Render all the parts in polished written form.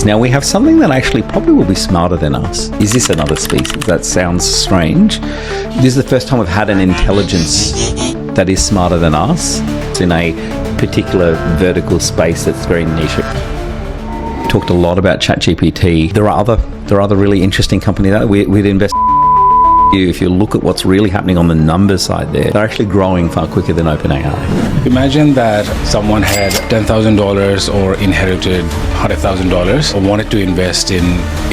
Now we have something that actually probably will be smarter than us. Is this another species? That sounds strange. This is the first time we've had an intelligence that is smarter than us. It's in a particular vertical space that's very niche. Talked a lot about ChatGPT. There are other really interesting companies that we'd invest. If you look at what's really happening on the numbers side there, they're actually growing far quicker than OpenAI. Imagine that someone had $10,000 or inherited $100,000 or wanted to invest in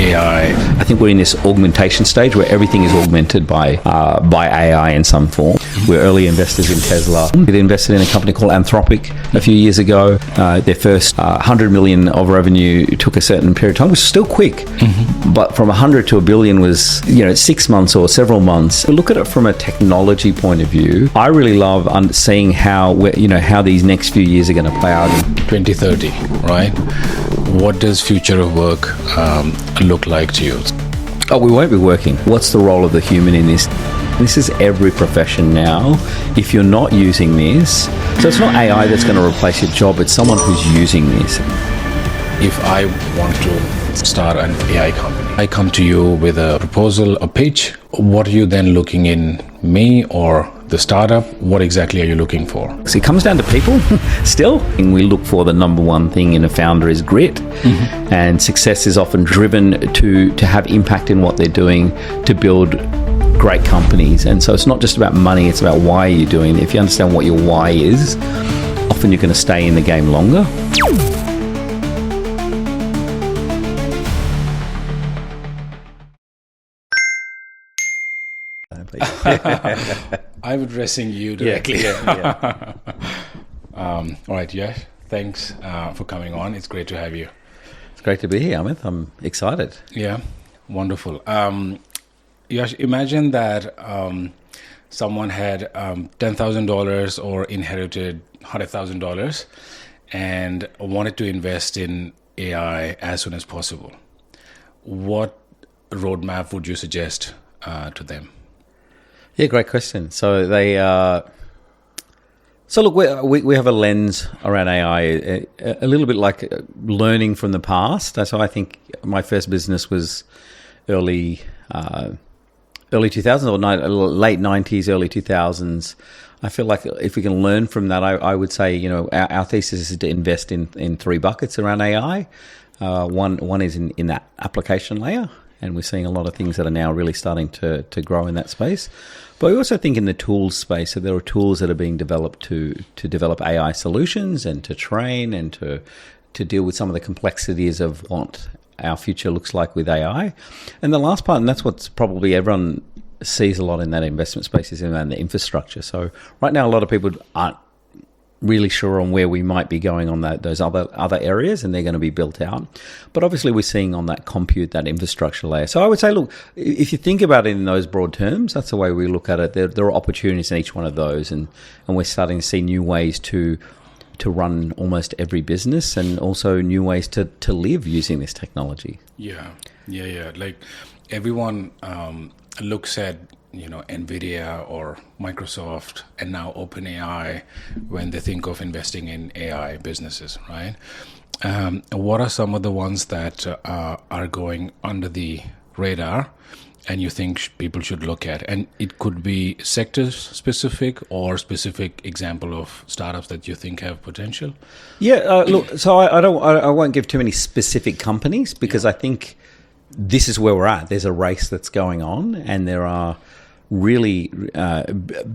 AI. I think we're in this augmentation stage where everything is augmented by AI in some form. We're early investors in Tesla. We invested in a company called Anthropic a few years ago. Their first 100 million of revenue took a certain period of time, which is still quick. Mm-hmm. But from 100 to a billion was 6 months or several months. Look at it from a technology point of view. I really love seeing how these next few years are going to play out in 2030, right? What does future of work look like to you? Oh, we won't be working. What's the role of the human in this? This is every profession now. If you're not using this, so it's not AI that's going to replace your job, it's someone who's using this. If I want to start an AI company, I come to you with a proposal, a pitch. What are you then looking in me or the startup? What exactly are you looking for? So it comes down to people still. And we look for the number one thing in a founder is grit. Mm-hmm. And success is often driven to have impact in what they're doing, to build great companies. And so it's not just about money, it's about why you're doing it. If you understand what your why is, often you're going to stay in the game longer. I'm addressing you directly. Yeah. All right, Yash, thanks for coming on. It's great to have you. It's great to be here, Amit. I'm excited. Yeah, wonderful. Yash, imagine that someone had $10,000 or inherited $100,000 and wanted to invest in AI as soon as possible. What roadmap would you suggest to them? Yeah, great question. So look, we have a lens around AI, a little bit like learning from the past. So I think my first business was early 2000s or late 90s, early 2000s. I feel like if we can learn from that, I would say, our thesis is to invest in three buckets around AI. One is in that application layer. And we're seeing a lot of things that are now really starting to grow in that space. But we also think in the tools space, so there are tools that are being developed to develop AI solutions and to train and to deal with some of the complexities of what our future looks like with AI. And the last part, and that's what's probably everyone sees a lot in that investment space, is around the infrastructure. So right now, a lot of people aren't really sure on where we might be going on those other areas, and they're going to be built out. But obviously we're seeing on that compute, that infrastructure layer. So I would say, look, if you think about it in those broad terms, that's the way we look at it. There are opportunities in each one of those, and we're starting to see new ways to run almost every business, and also new ways to live using this technology. Yeah. Like everyone looks at NVIDIA or Microsoft and now OpenAI when they think of investing in AI businesses, right? What are some of the ones that are going under the radar and you think people should look at? And it could be sector specific or specific example of startups that you think have potential. Yeah, look, so I won't give too many specific companies because I think this is where we're at. There's a race that's going on, and there are really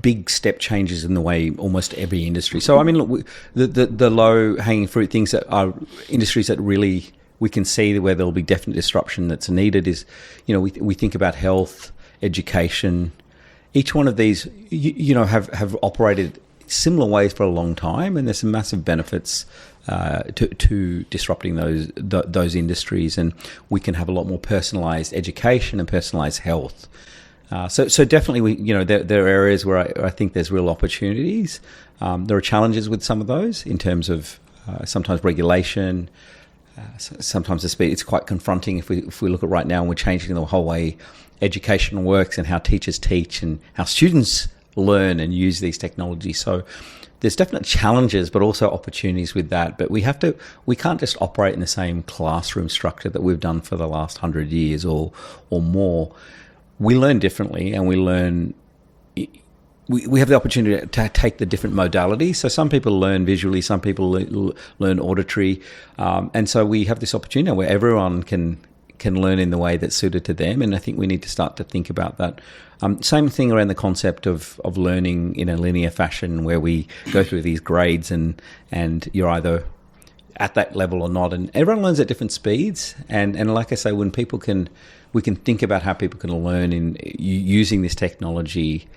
big step changes in the way almost every industry. So I mean, look, the low hanging fruit things that are industries that really we can see where there'll be definite disruption that's needed is, we think about health, education. Each one of these, have operated similar ways for a long time, and there's some massive benefits to disrupting those industries, and we can have a lot more personalized education and personalized health. So definitely, there are areas where I think there's real opportunities. There are challenges with some of those in terms of sometimes regulation, sometimes the speed. It's quite confronting if we look at right now, and we're changing the whole way education works and how teachers teach and how students learn and use these technologies. So there's definite challenges, but also opportunities with that. But we can't just operate in the same classroom structure that we've done for the last 100 years or more. We learn differently, and we have the opportunity to take the different modalities. So some people learn visually, some people learn auditory, and so we have this opportunity where everyone can learn in the way that's suited to them. And I think we need to start to think about that. Same thing around the concept of learning in a linear fashion, where we go through these grades and you're either at that level or not. And everyone learns at different speeds. And like I say, when we can think about how people can learn in using this technology.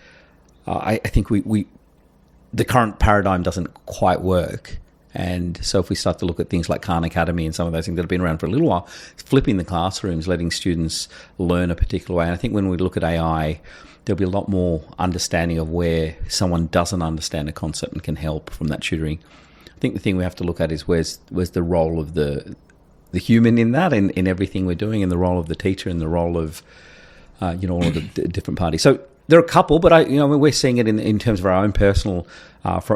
I think the current paradigm doesn't quite work. And so if we start to look at things like Khan Academy and some of those things that have been around for a little while, flipping the classrooms, letting students learn a particular way. And I think when we look at AI, there'll be a lot more understanding of where someone doesn't understand a concept and can help from that tutoring. I think the thing we have to look at is where's the role of the human in that, in everything we're doing, and the role of the teacher and the role of all of the different parties. So there are a couple, but we're seeing it in terms of our own personal,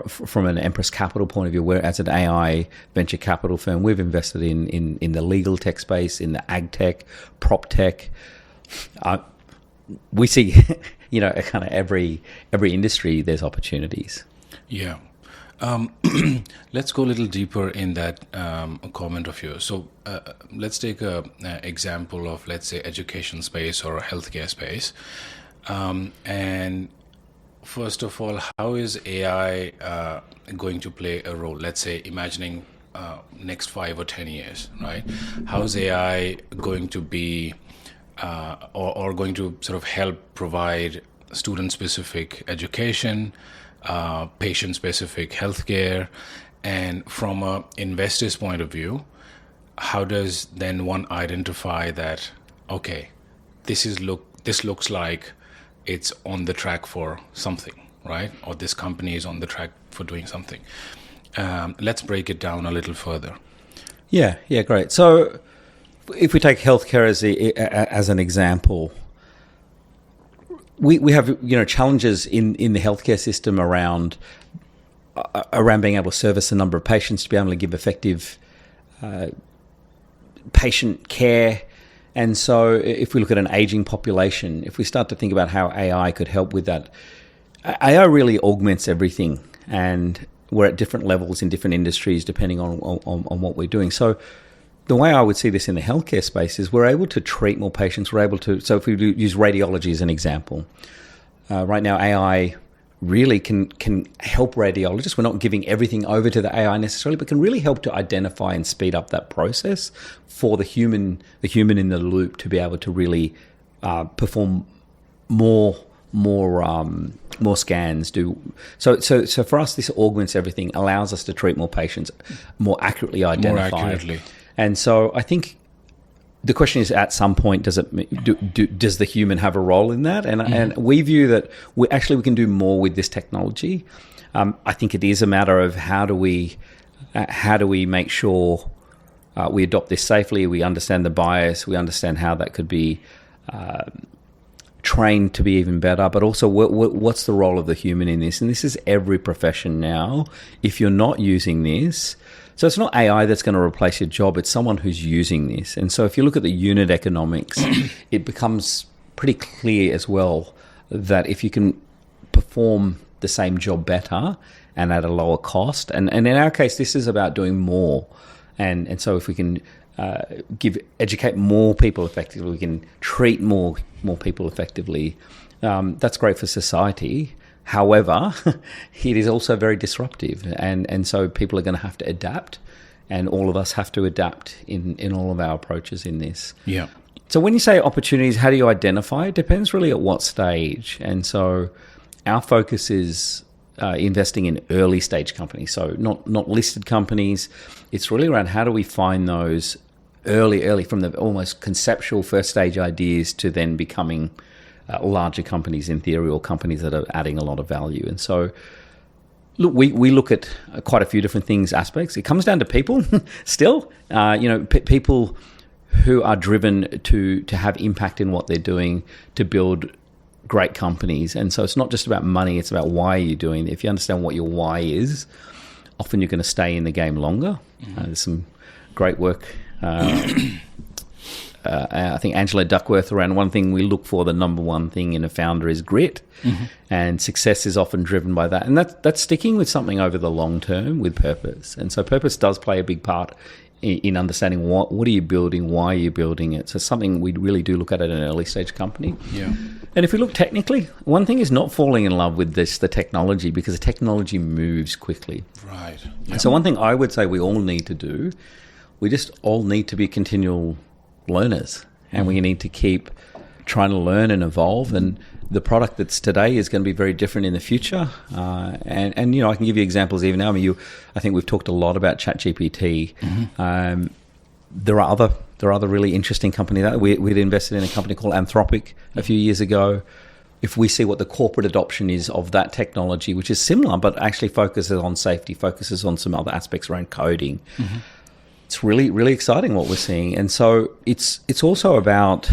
from an Empress Capital point of view. Where as an AI venture capital firm, we've invested in the legal tech space, in the ag tech, prop tech. We see, kind of every industry there's opportunities. Yeah. Let's go a little deeper in that comment of yours. So let's take an example of, let's say, education space or a healthcare space. And first of all, how is AI going to play a role? Let's say, imagining next 5 or 10 years, right? How is AI going to be or going to sort of help provide student-specific education, patient-specific healthcare? And from an investor's point of view, how does then one identify that, okay, this looks like it's on the track for something, right? Or this company is on the track for doing something. Let's break it down a little further. Yeah, great. So if we take healthcare as an example, we have challenges in the healthcare system around being able to service a number of patients, to be able to give effective patient care. And so if we look at an aging population, if we start to think about how AI could help with that, AI really augments everything, and we're at different levels in different industries depending on what we're doing. So the way I would see this in the healthcare space is we're able to treat more patients. So if we use radiology as an example, right now AI really can help radiologists. We're not giving everything over to the AI necessarily, but can really help to identify and speed up that process for the human in the loop to be able to really perform more scans. So for us, this augments everything, allows us to treat more patients, more accurately identify. More accurately. And so I think the question is, at some point, does the human have a role in that? And we view that we can do more with this technology. I think it is a matter of how do we make sure we adopt this safely, we understand the bias, we understand how that could be trained to be even better, but also what's the role of the human in this? And this is every profession now. If you're not using this, so it's not AI that's going to replace your job, it's someone who's using this. And so if you look at the unit economics, it becomes pretty clear as well that if you can perform the same job better and at a lower cost, and in our case, this is about doing more. And so if we can educate more people effectively, we can treat more people effectively, that's great for society. However, it is also very disruptive, and so people are going to have to adapt, and all of us have to adapt in all of our approaches in this. Yeah. So when you say opportunities, how do you identify? It depends really at what stage. And so our focus is investing in early stage companies, so not listed companies. It's really around how do we find those early from the almost conceptual first stage ideas to then becoming larger companies in theory, or companies that are adding a lot of value. And so, look, we look at quite a few different aspects. It comes down to people still, people who are driven to have impact in what they're doing, to build great companies. And so it's not just about money, it's about why you're doing it. If you understand what your why is, often you're going to stay in the game longer. There's some great work. I think Angela Duckworth around one thing we look for, the number one thing in a founder is grit, and success is often driven by that. And that's sticking with something over the long term with purpose. And so purpose does play a big part in understanding what are you building, why are you building it. So something we really do look at an early stage company. Yeah. And if we look technically, one thing is not falling in love with the technology, because the technology moves quickly. Right. And so one thing I would say we all need to do, we just all need to be continual learners, and we need to keep trying to learn and evolve. And the product that's today is going to be very different in the future. And you know, I can give you examples even now. I mean, I think we've talked a lot about ChatGPT. There are other really interesting companies that we'd invested in a company called Anthropic a few years ago. If we see what the corporate adoption is of that technology, which is similar but actually focuses on safety, focuses on some other aspects around coding. It's really, really exciting what we're seeing. And so it's also about,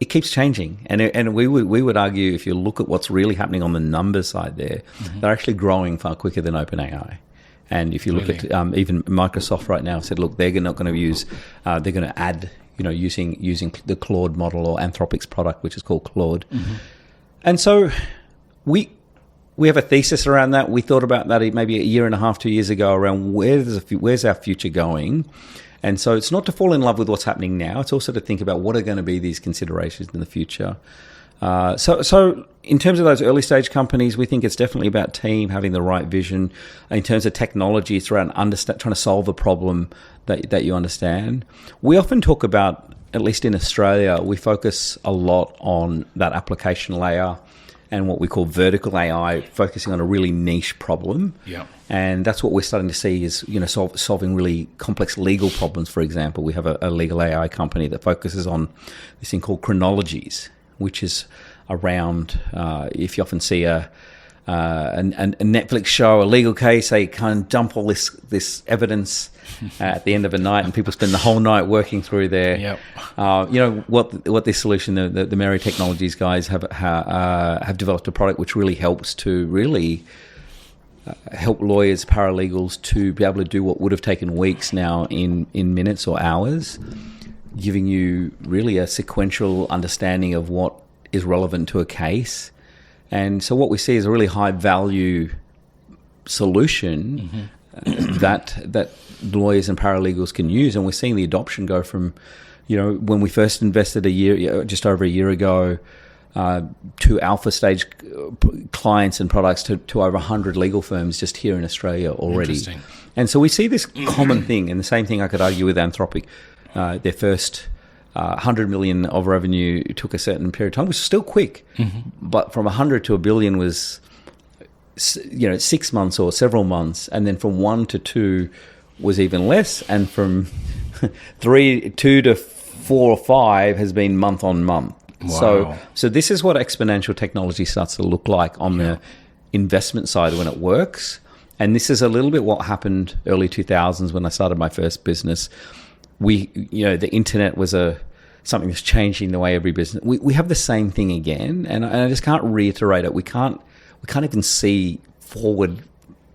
it keeps changing. And we would argue, if you look at what's really happening on the numbers side there, they're actually growing far quicker than OpenAI. And if you look at even Microsoft right now said, look, they're not going to use, they're going to add, you know, using the Claude model or Anthropic's product, which is called Claude. And so we have a thesis around that. We thought about that maybe a year and a half, 2 years ago, around where's our future going. And so it's not to fall in love with what's happening now. It's also to think about what are going to be these considerations in the future. So in terms of those early stage companies, we think it's definitely about team having the right vision. In terms of technology, it's around trying to solve a problem that you understand. We often talk about, at least in Australia, we focus a lot on that application layer and what we call vertical AI, focusing on a really niche problem. Yeah. And that's what we're starting to see is, you know, solving really complex legal problems. For example, we have a legal AI company that focuses on this thing called chronologies, which is around, if you often see a Netflix show, a legal case, they kind of dump all this evidence at the end of a night, and people spend the whole night working through their, you know, what this solution, the Mary Technologies guys have developed a product which really helps to really help lawyers, paralegals to be able to do what would have taken weeks now in minutes or hours, giving you really a sequential understanding of what is relevant to a case. And so what we see is a really high value solution that lawyers and paralegals can use. And we're seeing the adoption go from, you know, when we first invested just over a year ago, to alpha stage clients and products to over 100 legal firms just here in Australia already. And so we see this common thing, and the same thing I could argue with Anthropic. Their first 100 million of revenue took a certain period of time, which is still quick, but from 100 to a billion was, you know, 6 months or several months, and then from 1 to 2 was even less, and from 2 to 4 or 5 has been month on month. Wow. So this is what exponential technology starts to look like on the investment side when it works. And this is a little bit what happened early 2000s when I started my first business. The internet was something that's changing the way every business. We have the same thing again, and I just can't reiterate it. We can't even see forward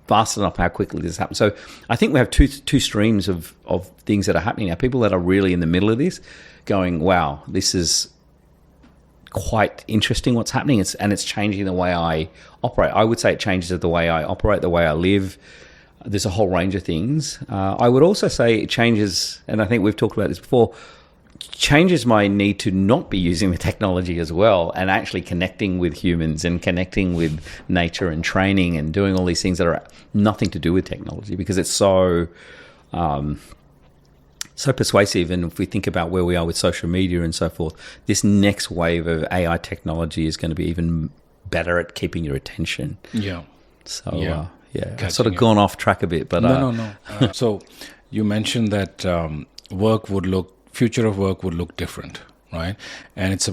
fast enough how quickly this happens. So I think we have two streams of things that are happening now. People that are really in the middle of this, going, "Wow, this is quite interesting what's happening," and it's changing the way I operate. I would say it changes the way I operate, the way I live. There's a whole range of things. I would also say it changes, and I think we've talked about this before, changes my need to not be using the technology as well, and actually connecting with humans and connecting with nature and training and doing all these things that are nothing to do with technology, because it's so persuasive. And if we think about where we are with social media and so forth, this next wave of AI technology is going to be even better at keeping your attention. Yeah. So, I've sort of gone off track a bit, but no. So you mentioned that future of work would look different, right? And it's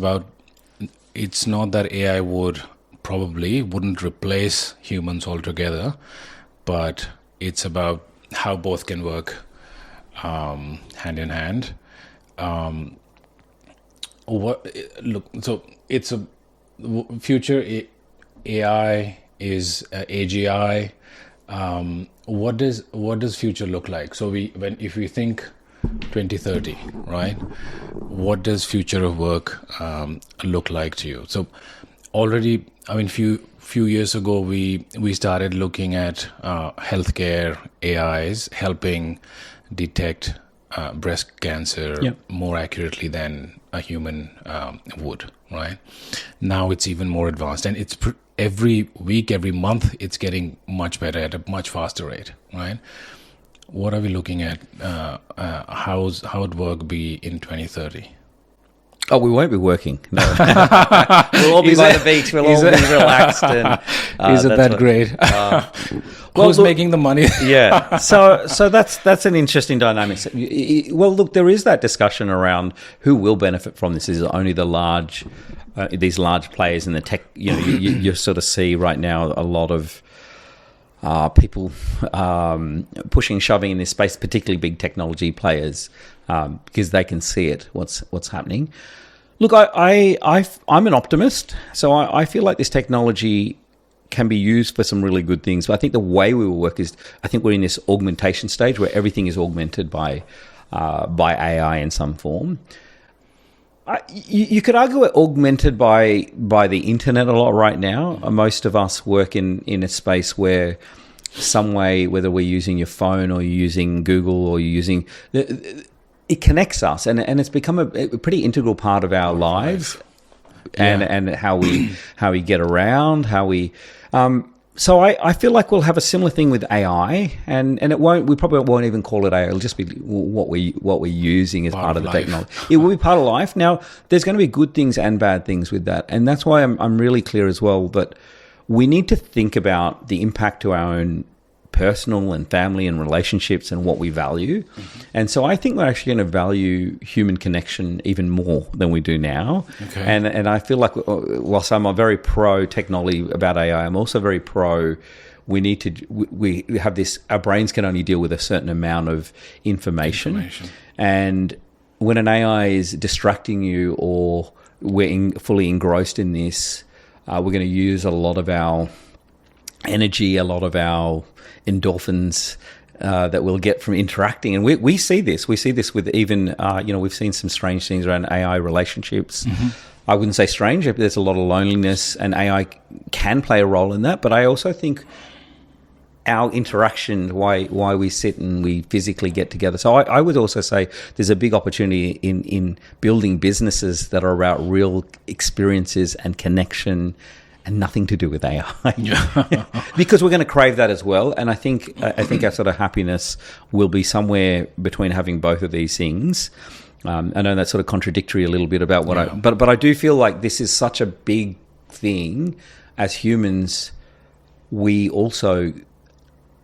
not that AI wouldn't replace humans altogether, but it's about how both can work hand in hand. So future AI is AGI. What does future look like? So if we think 2030, right? What does future of work look like to you? So already, I mean, few years ago, we started looking at healthcare AIs helping detect breast cancer more accurately than a human would, right? Now it's even more advanced, and it's every week, every month, it's getting much better at a much faster rate, right? What are we looking at? How would work be in 2030? Oh, we won't be working. No. We'll all be by the beach. We'll all be relaxed. And, is it that great? Who's making the money? Yeah. So that's an interesting dynamic. Well, look, there is that discussion around who will benefit from this. Is it only the large, these large players in the tech? You know, you sort of see right now a lot of people pushing, shoving in this space, particularly big technology players, because they can see it, what's happening. Look, I'm an optimist, so I feel like this technology can be used for some really good things. But I think the way we will work is, I think we're in this augmentation stage where everything is augmented by AI in some form. You could argue we're augmented by the internet a lot right now. Most of us work in a space where some way, whether we're using your phone or you're using Google or you're using... It connects us, and it's become a pretty integral part of our lives, and how we get around, how we... So I feel like we'll have a similar thing with AI, and it won't. We probably won't even call it AI. It'll just be what we're using as part of the technology. It will be part of life. Now, there's going to be good things and bad things with that, and that's why I'm really clear as well that we need to think about the impact to our own personal and family and relationships and what we value. Mm-hmm. And so I think we're actually going to value human connection even more than we do now. Okay. And I feel like whilst I'm a very pro technology about AI, I'm also very pro we have this, our brains can only deal with a certain amount of information. And when an AI is distracting you or we're fully engrossed in this, we're going to use a lot of our energy, a lot of our endorphins that we'll get from interacting. And we see this. We see this with even, we've seen some strange things around AI relationships. Mm-hmm. I wouldn't say strange. There's a lot of loneliness, and AI can play a role in that. But I also think our interaction, why we sit and we physically get together. So I would also say there's a big opportunity in building businesses that are about real experiences and connection, and nothing to do with AI, because we're going to crave that as well. And I think our sort of happiness will be somewhere between having both of these things. I know that's sort of contradictory a little bit about what but I do feel like this is such a big thing. As humans, we also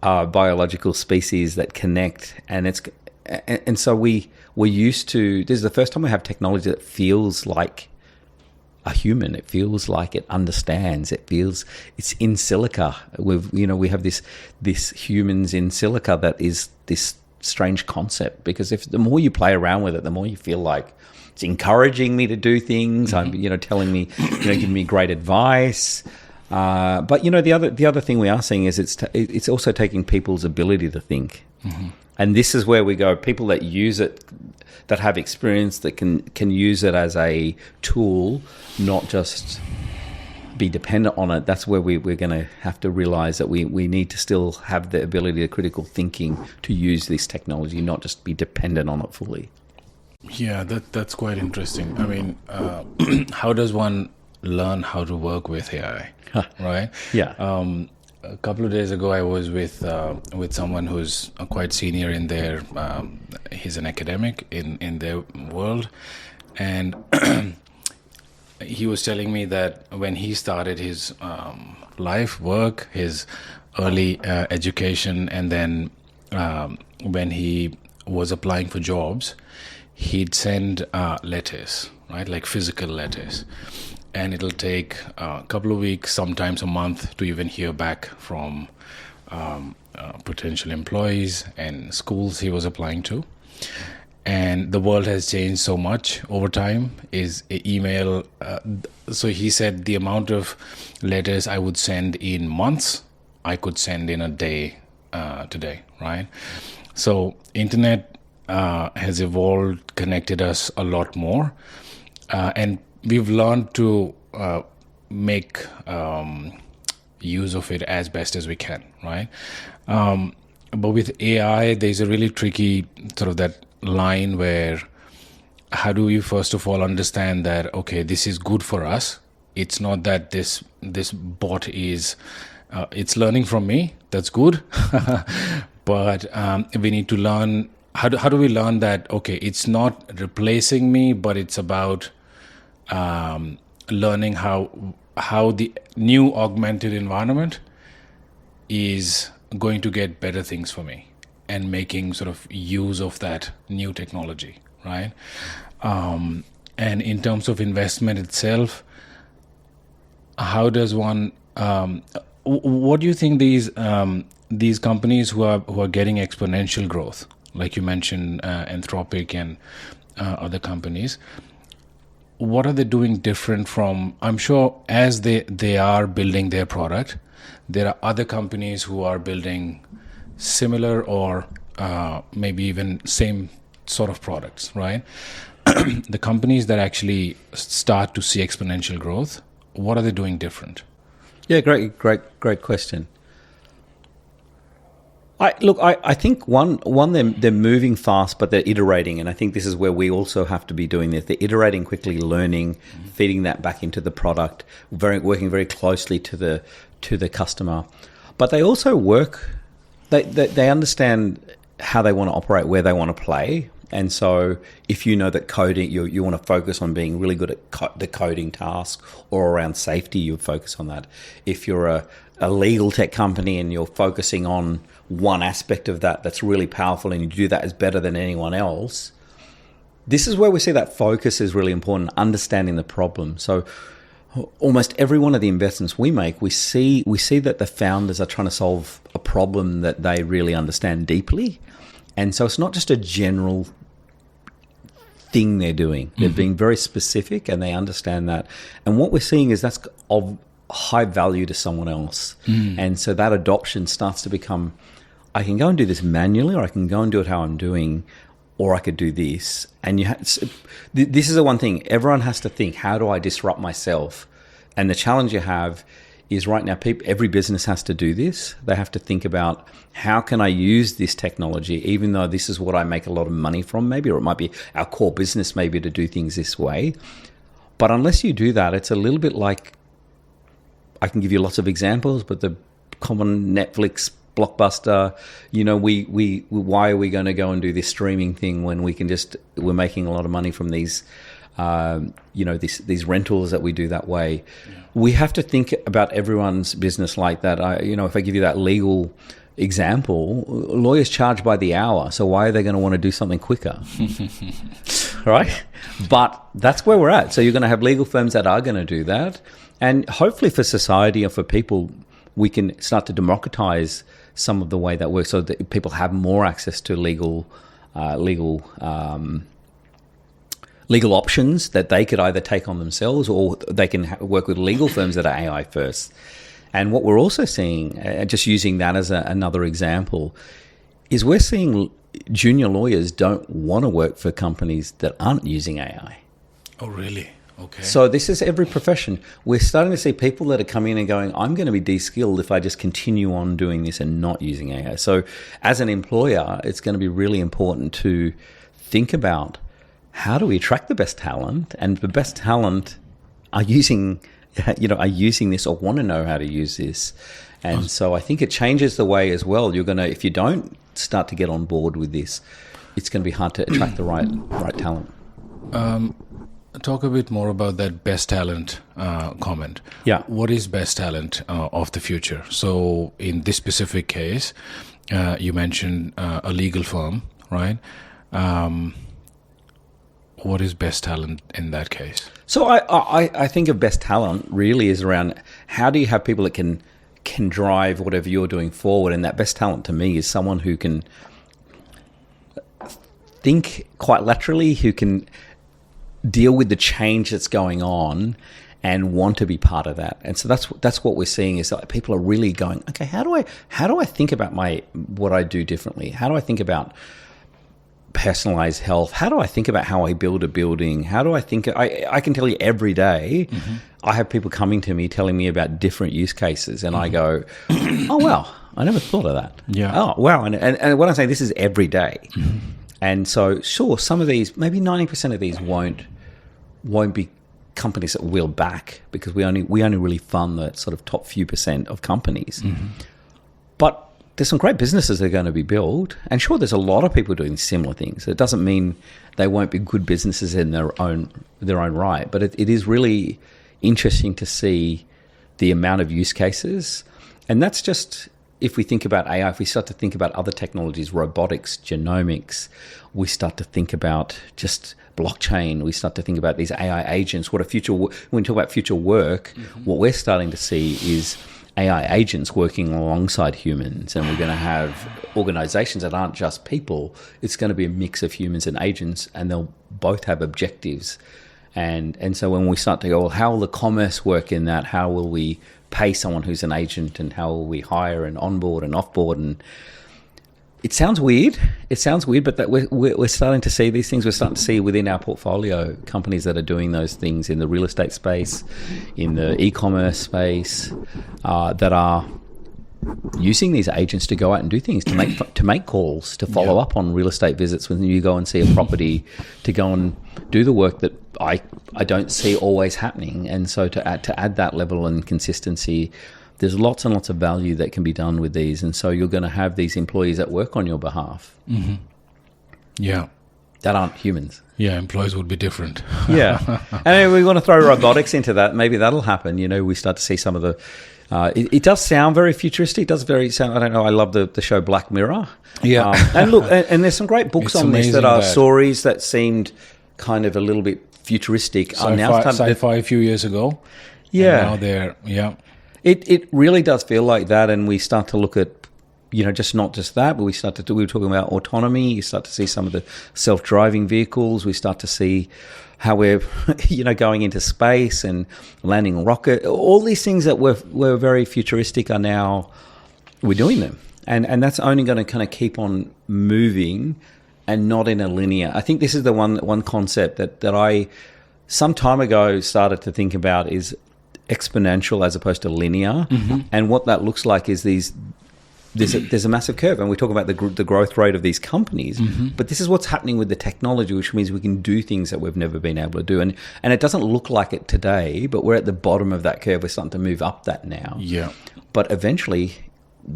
are biological species that connect, and so we're used to. This is the first time we have technology that feels like a human. It feels like it understands. It feels it's in silica. We have this humans in silica that is this strange concept, because if the more you play around with it, the more you feel like it's encouraging me to do things. Mm-hmm. I'm telling me, giving me great advice. But the other thing we are seeing is it's also taking people's ability to think. Mm-hmm. And this is where we go. People that use it, that have experience, that can use it as a tool, not just be dependent on it. That's where we're going to have to realize that we need to still have the ability of critical thinking to use this technology, not just be dependent on it fully. Yeah, that's quite interesting. I mean, how does one learn how to work with AI, right? Yeah. A couple of days ago, I was with someone who's quite senior in their. He's an academic in their world, and he was telling me that when he started his work, his early education, and then when he was applying for jobs, he'd send letters, right, like physical letters. And it'll take a couple of weeks, sometimes a month, to even hear back from potential employees and schools he was applying to. and the world has changed so much over time. Is email. So he said the amount of letters I would send in months, I could send in a day today, right? So internet has evolved, connected us a lot more, and we've learned to make use of it as best as we can, right? But with AI, there's a really tricky sort of that line where how do you first of all understand that, okay, this is good for us? It's not that this bot is it's learning from me. That's good. But we need to learn, how do we learn that, okay, it's not replacing me, but it's about learning how the new augmented environment is going to get better things for me, and making sort of use of that new technology, right? And in terms of investment itself, how does one? What do you think these companies who are getting exponential growth, like you mentioned, Anthropic and other companies, what are they doing different from? I'm sure as they are building their product, there are other companies who are building similar or maybe even same sort of products, right? The companies that actually start to see exponential growth, what are they doing different? Yeah, great question. I think one they're moving fast, but they're iterating, and I think this is where we also have to be doing this. They're iterating quickly, learning, feeding that back into the product, working very closely to the customer. But they also work. They understand how they want to operate, where they want to play. And so if you know that coding, you want to focus on being really good at the coding task, or around safety, you focus on that. If you're a legal tech company and you're focusing on one aspect of that's really powerful, and you do that as better than anyone else, this is where we see that focus is really important, understanding the problem. So almost every one of the investments we make, we see that the founders are trying to solve a problem that they really understand deeply. And so it's not just a general thing they're doing. They're being very specific, and they understand that. And what we're seeing is that's of high value to someone else. And so that adoption starts to become, I can go and do this manually, or I can go and do it how I'm doing, or I could do this. And this is the one thing everyone has to think: how do I disrupt myself? And the challenge you have is right now, every business has to do this. They have to think about, how can I use this technology, even though this is what I make a lot of money from, maybe, or it might be our core business, maybe, to do things this way. But unless you do that, it's a little bit like, I can give you lots of examples, but the common Netflix blockbuster, why are we going to go and do this streaming thing when we're making a lot of money from these, these rentals that we do that way. Yeah. We have to think about everyone's business like that. If I give you that legal example, lawyers charge by the hour. So why are they going to want to do something quicker? Right? Yeah. But that's where we're at. So you're going to have legal firms that are going to do that. And hopefully for society or for people, we can start to democratize some of the way that works, so that people have more access to legal options that they could either take on themselves, or they can work with legal firms that are AI first. And what we're also seeing, just using that as another example, is we're seeing junior lawyers don't want to work for companies that aren't using AI. Oh, really? Okay. So this is every profession. We're starting to see people that are coming in and going, I'm going to be de-skilled if I just continue on doing this and not using AI. So as an employer, it's going to be really important to think about, how do we attract the best talent? And the best talent are using this, or want to know how to use this. And so I think it changes the way as well. If you don't start to get on board with this, it's going to be hard to attract the right talent. Talk a bit more about that best talent comment. Yeah. What is best talent of the future? So in this specific case, you mentioned a legal firm, right? What is best talent in that case? So I think of best talent really is around, how do you have people that can drive whatever you're doing forward? And that best talent to me is someone who can think quite laterally, who can deal with the change that's going on and want to be part of that. And so that's what we're seeing, is that people are really going, okay, how do I think about what I do differently? How do I think about personalized health? How do I think about how I build a building? How do I think? I can tell you every day, I have people coming to me telling me about different use cases, and I go, oh wow, I never thought of that. Yeah. Oh wow, and what I'm saying, this is every day. And so, sure, some of these, maybe 90% of these won't be companies that we'll back, because we only really fund the sort of top few percent of companies. But there's some great businesses that are going to be built, and sure, there's a lot of people doing similar things. It doesn't mean they won't be good businesses in their own right, but it is really interesting to see the amount of use cases. And that's just, if we think about AI, if we start to think about other technologies, robotics, genomics, we start to think about just blockchain, we start to think about these AI agents. When we talk about future work, what we're starting to see is AI agents working alongside humans, and we're going to have organizations that aren't just people. It's going to be a mix of humans and agents, and they'll both have objectives. And so when we start to go, well, how will the commerce work in that? How will we pay someone who's an agent, and how will we hire and onboard and offboard? And it sounds weird. But that we're starting to see these things. We're starting to see within our portfolio companies that are doing those things in the real estate space, in the e-commerce space, that are using these agents to go out and do things, to make calls, to follow up on real estate visits when you go and see a property, to go and do the work that I don't see always happening. And so to add that level and consistency, there's lots and lots of value that can be done with these. And so you're going to have these employees that work on your behalf. Yeah. That aren't humans. Yeah, employees would be different. Yeah. And we want to throw robotics into that. Maybe that'll happen. We start to see some of the... it does sound very futuristic. It does sound... I don't know. I love the show Black Mirror. Yeah. And look, and there's some great books It's on this that are amazing stories that seemed kind of a little bit futuristic. Sci-fi a few years ago. Yeah. And now they're... Yeah. It really does feel like that, and we start to look at, just not just that, but we were talking about autonomy. You start to see some of the self-driving vehicles. We start to see how we're, going into space and landing a rocket. All these things that were very futuristic are now, we're doing them. And that's only going to kind of keep on moving, and not in a linear. I think this is the one concept that I, some time ago, started to think about is exponential as opposed to linear. And what that looks like is there's a massive curve, and we talk about the growth rate of these companies, but this is what's happening with the technology, which means we can do things that we've never been able to do, and it doesn't look like it today, but we're at the bottom of that curve. We're starting to move up that now, but eventually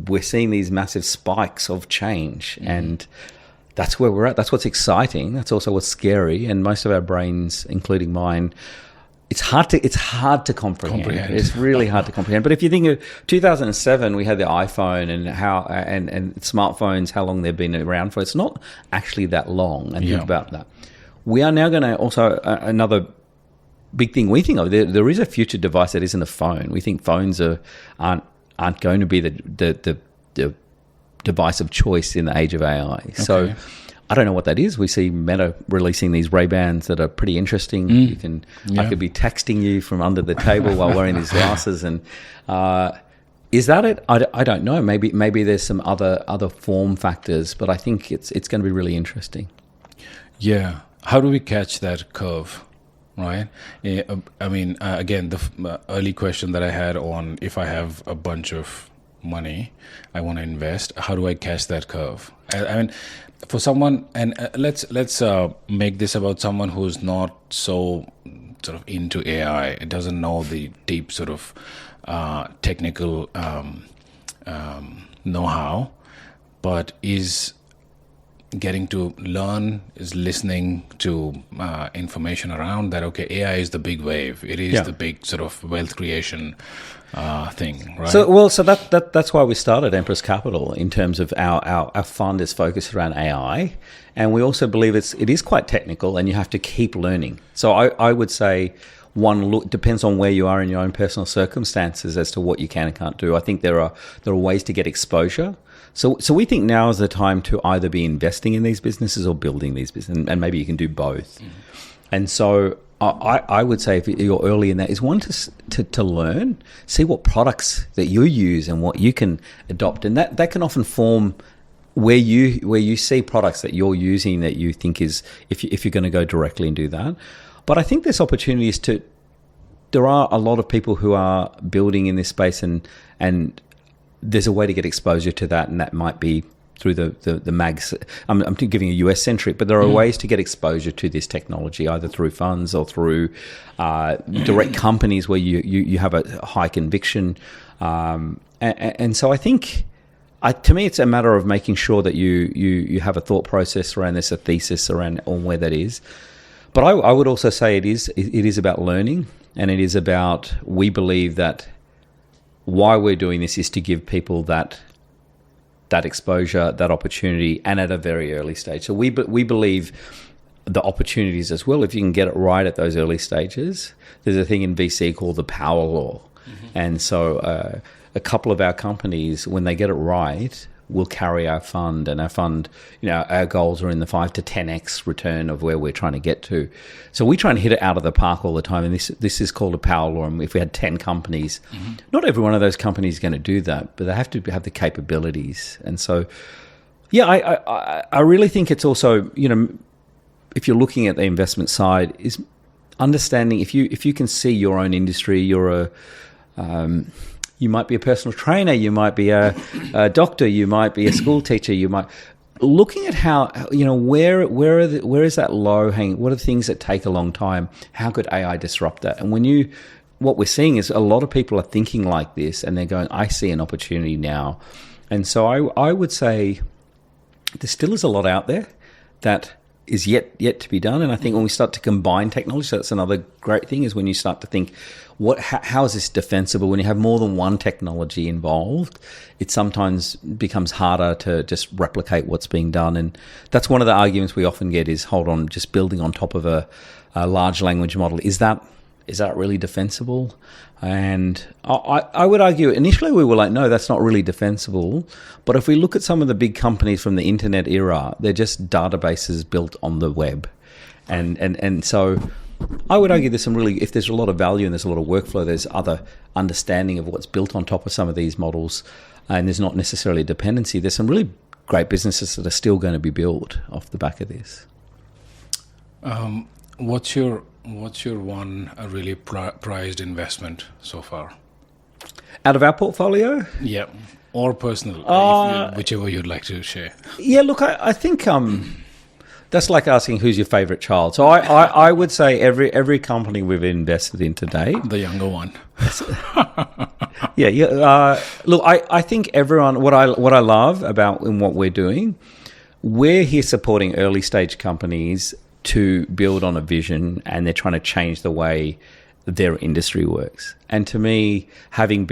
we're seeing these massive spikes of change, and that's where we're at. That's what's exciting. That's also what's scary, and most of our brains, including mine, it's hard to comprehend. It's really hard to comprehend. But if you think of 2007, we had the iPhone and and smartphones, how long they've been around for. It's not actually that long. And think about that. We are now going to also another big thing we think of. There is a future device that isn't a phone. We think phones aren't going to be the device of choice in the age of AI. Okay. So I don't know what that is. We see Meta releasing these Ray-Bans that are pretty interesting. I could be texting you from under the table while wearing these glasses. And is that it? I don't know. Maybe there's some other form factors, but I think it's going to be really interesting. Yeah. How do we catch that curve? Right. I mean, again, the early question that I had on if I have a bunch of money I want to invest, how do I catch that curve? I mean, for someone, and let's make this about someone who's not so sort of into AI. It doesn't know the deep sort of technical know-how, but is getting to learn, is listening to information around that. Okay, AI is the big wave. It is the big sort of wealth creation thing, right? So that's why we started Empress Capital, in terms of our fund is focused around AI, and we also believe it is quite technical, and you have to keep learning. So I would say depends on where you are in your own personal circumstances as to what you can and can't do. I think there are ways to get exposure. So we think now is the time to either be investing in these businesses or building these businesses, and maybe you can do both. And so I would say if you're early in that is one to learn, see what products that you use and what you can adopt, and that can often form where you see products that you're using that you think is if you're going to go directly and do that. But I think there's opportunities there are a lot of people who are building in this space, and there's a way to get exposure to that, and that might be through the mags. I'm giving a US centric, but there are ways to get exposure to this technology, either through funds or through direct companies where you have a high conviction. And so I think, to me, it's a matter of making sure that you have a thought process around this, a thesis around on where that is. But I would also say it is about learning, and it is about, we believe that why we're doing this is to give people that exposure, that opportunity, and at a very early stage. So we believe the opportunities as well, if you can get it right at those early stages. There's a thing in VC called the power law. And so a couple of our companies, when they get it right, will carry our fund, and our fund, our goals are in the 5 to 10x return of where we're trying to get to. So we try and hit it out of the park all the time, and this is called a power law. And if we had 10 companies, not every one of those companies is going to do that, but they have to have the capabilities. And so, I really think it's also, if you're looking at the investment side, is understanding if you can see your own industry, you might be a personal trainer, you might be a doctor, you might be a school teacher, you might looking at how where is that low hanging? What are the things that take a long time? How could AI disrupt that? And what we're seeing is a lot of people are thinking like this, and they're going, I see an opportunity now. And so I would say there still is a lot out there that is yet to be done. And I think when we start to combine technology, so that's another great thing, is when you start to think, how is this defensible? When you have more than one technology involved, it sometimes becomes harder to just replicate what's being done. And that's one of the arguments we often get is, hold on, just building on top of a large language model, is that really defensible? And I would argue initially we were like, no, that's not really defensible. But if we look at some of the big companies from the internet era, they're just databases built on the web. And so I would argue if there's a lot of value and there's a lot of workflow, there's other understanding of what's built on top of some of these models, and there's not necessarily a dependency. There's some really great businesses that are still going to be built off the back of this. What's your one really prized investment so far? Out of our portfolio? Yeah, or personal, whichever you'd like to share. Yeah, look, I think that's like asking who's your favorite child. So I would say every company we've invested in to date. The younger one. Yeah. Look, I think everyone. What I love about in what we're doing, we're here supporting early stage companies to build on a vision, and they're trying to change the way their industry works. And to me, having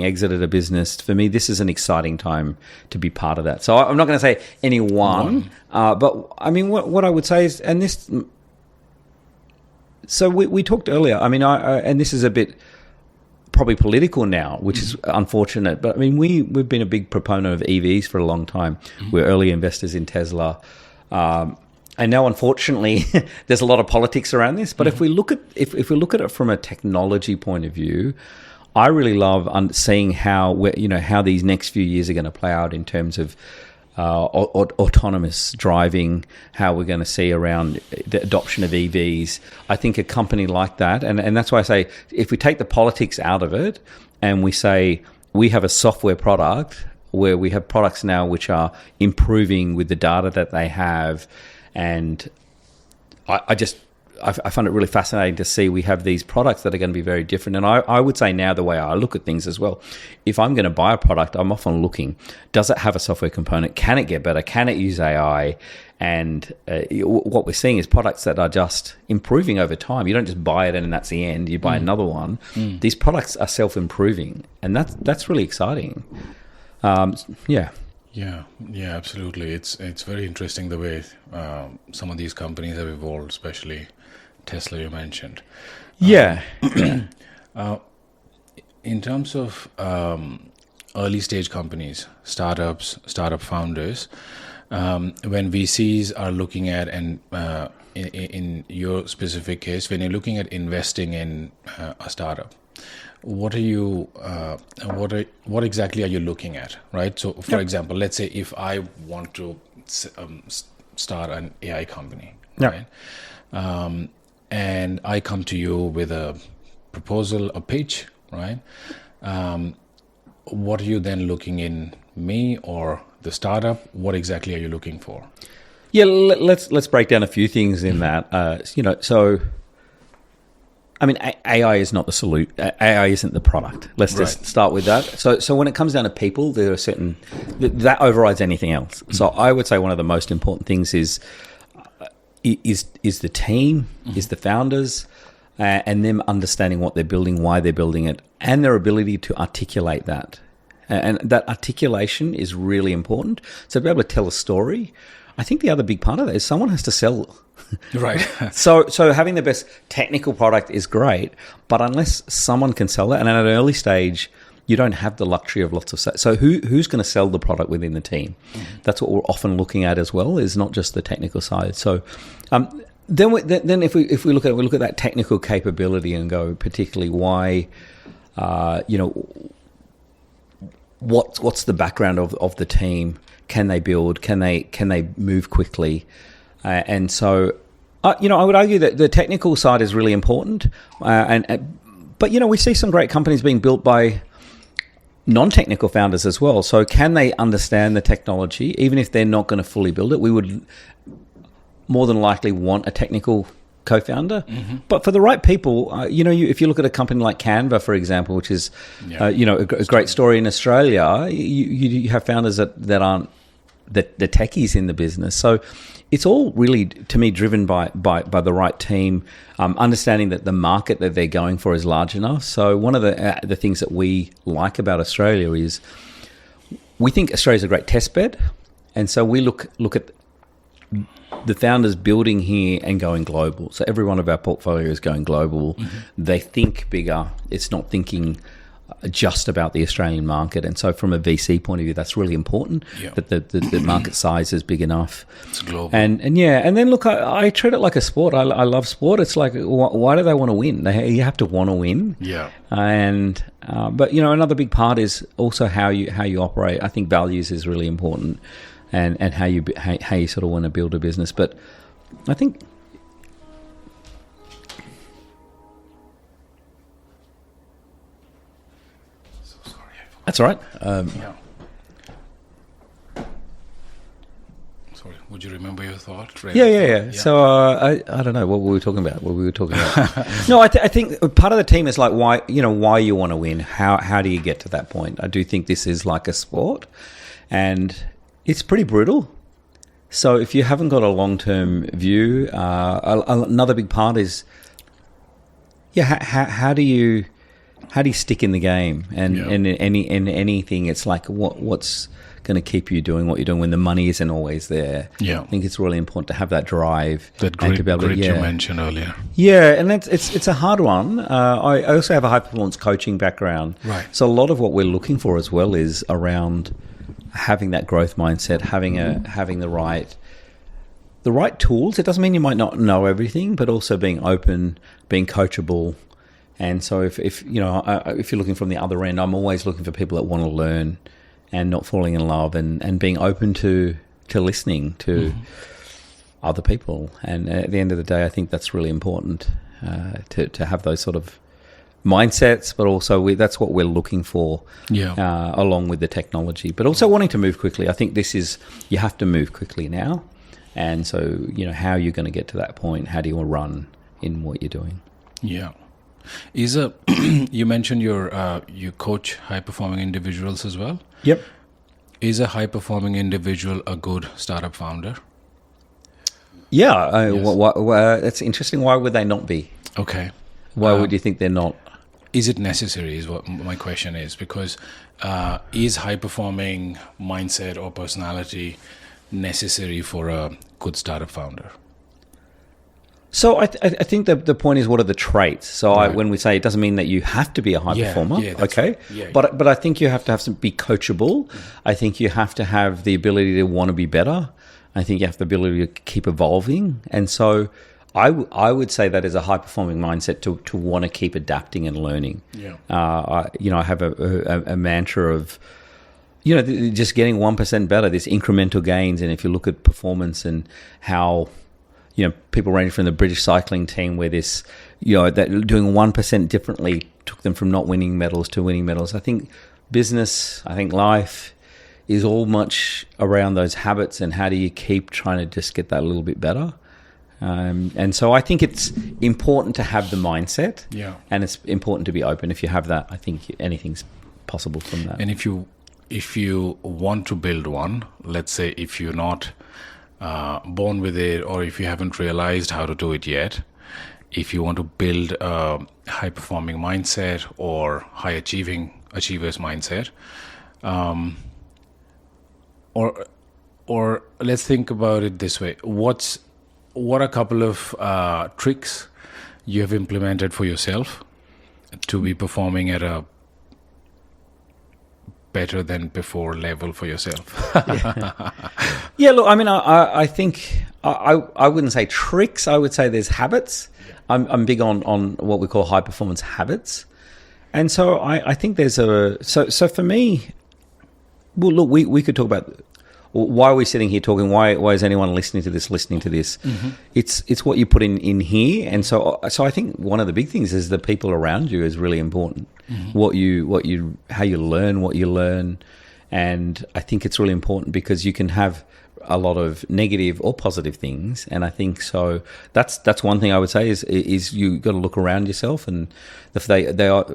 exited a business, for me, this is an exciting time to be part of that. So I'm not going to say any one, but I mean, what I would say is, and this, so we talked earlier, I mean, and this is a bit probably political now, which is unfortunate, but I mean, we've been a big proponent of EVs for a long time. We're early investors in Tesla. And now, unfortunately, there's a lot of politics around this. But if we look at it from a technology point of view, I really love seeing how these next few years are going to play out in terms of autonomous driving, how we're going to see around the adoption of EVs. I think a company like that, and that's why I say, if we take the politics out of it and we say we have a software product where we have products now which are improving with the data that they have. And I find it really fascinating to see we have these products that are going to be very different. And I would say now the way I look at things as well, if I'm going to buy a product, I'm often looking, does it have a software component? Can it get better? Can it use AI? And what we're seeing is products that are just improving over time. You don't just buy it and that's the end. You buy another one. These products are self-improving, and that's really exciting. Yeah, absolutely. It's very interesting the way some of these companies have evolved, especially Tesla you mentioned. Yeah. In terms of early stage companies, startups, startup founders, when VCs are looking at, and in your specific case, when you're looking at investing in a startup, what are you what exactly are you looking at, right? So for example, let's say if I want to start an AI company, right? And I come to you with a proposal, a pitch, right? What are you then looking in me or the startup? What exactly are you looking for? Yeah, let's break down a few things in that. So I mean, AI is not the solution. AI isn't the product. Let's just start with that. So when it comes down to people, there are certain that overrides anything else. So I would say one of the most important things is the team, is the founders, and them understanding what they're building, why they're building it, and their ability to articulate that. And that articulation is really important. So to be able to tell a story, I think the other big part of that is someone has to sell. Right. So having the best technical product is great, but unless someone can sell it, and at an early stage, you don't have the luxury of lots of sales. So who's going to sell the product within the team? That's what we're often looking at as well, is not just the technical side. So then if we look at that technical capability and go particularly why, what's the background of the team? Can they build? Can they move quickly? And so, I would argue that the technical side is really important. But we see some great companies being built by non-technical founders as well. So can they understand the technology, even if they're not going to fully build it? We would more than likely want a technical co-founder. But for the right people, if you look at a company like Canva, for example, which is, a great story in Australia, you have founders that aren't the techies in the business. So it's all really, to me, driven by the right team, understanding that the market that they're going for is large enough. So one of the things that we like about Australia is we think Australia's a great test bed. And so we look at the founders building here and going global. So every one of our portfolio is going global. They think bigger. It's not thinking just about the Australian market. And so from a VC point of view, that's really important, that the market size is big enough. It's global. And then look, I treat it like a sport. I love sport. It's like, why do they want to win? You have to want to win. Yeah. And but another big part is also how you operate. I think values is really important, and how you sort of want to build a business. But I think that's all right. Sorry, would you remember your thought? Yeah. So I don't know what we were talking about. No, I think part of the team is like why you want to win. How do you get to that point? I do think this is like a sport, and it's pretty brutal. So if you haven't got a long-term view, another big part is how do you stick in the game? And in anything, it's like what's going to keep you doing what you're doing when the money isn't always there. Yeah, I think it's really important to have that drive. That grit you mentioned earlier. Yeah, and it's a hard one. I also have a high performance coaching background. Right. So a lot of what we're looking for as well is around having that growth mindset, having the right tools. It doesn't mean you might not know everything, but also being open, being coachable. And so if you're looking from the other end, I'm always looking for people that want to learn and not falling in love, and being open to listening to other people. And at the end of the day, I think that's really important to have those sort of mindsets, but also that's what we're looking for along with the technology, but also wanting to move quickly. I think you have to move quickly now. And so, how are you going to get to that point? How do you run in what you're doing? Yeah. You mentioned you coach high-performing individuals as well? Yep. Is a high-performing individual a good startup founder? Yeah. That's interesting. Why would they not be? Okay. Why would you think they're not? Is it necessary is what my question is, because is high-performing mindset or personality necessary for a good startup founder? So I think the point is, what are the traits? So Right. when we say, it doesn't mean that you have to be a high performer, yeah, that's okay? right. Yeah, But I think you have to have be coachable. I think you have to have the ability to want to be better. I think you have the ability to keep evolving. And so I would say that is a high performing mindset to want to keep adapting and learning. Yeah. I have a mantra of, just getting 1% better, this incremental gains. And if you look at performance and how, people ranging from the British cycling team where this, that doing 1% differently took them from not winning medals to winning medals. I think business, I think life is all much around those habits and how do you keep trying to just get that a little bit better. And so I think it's important to have the mindset, and it's important to be open. If you have that, I think anything's possible from that. And if you want to build one, let's say if you're not born with it, or if you haven't realized how to do it yet, if you want to build a high performing mindset or high achievers mindset, or let's think about it this way: what are a couple of tricks you have implemented for yourself to be performing at a better than before level for yourself? Yeah, look, I mean, I think I wouldn't say tricks. I would say there's habits. I'm big on what we call high performance habits. And so I think there's so for me, well, look, we could talk about why are we sitting here talking? Why is anyone listening to this? Mm-hmm. It's what you put in here. And so I think one of the big things is the people around you is really important. Mm-hmm. How you learn. And I think it's really important because you can have a lot of negative or positive things. And I think so that's one thing I would say is you got to look around yourself, and if they are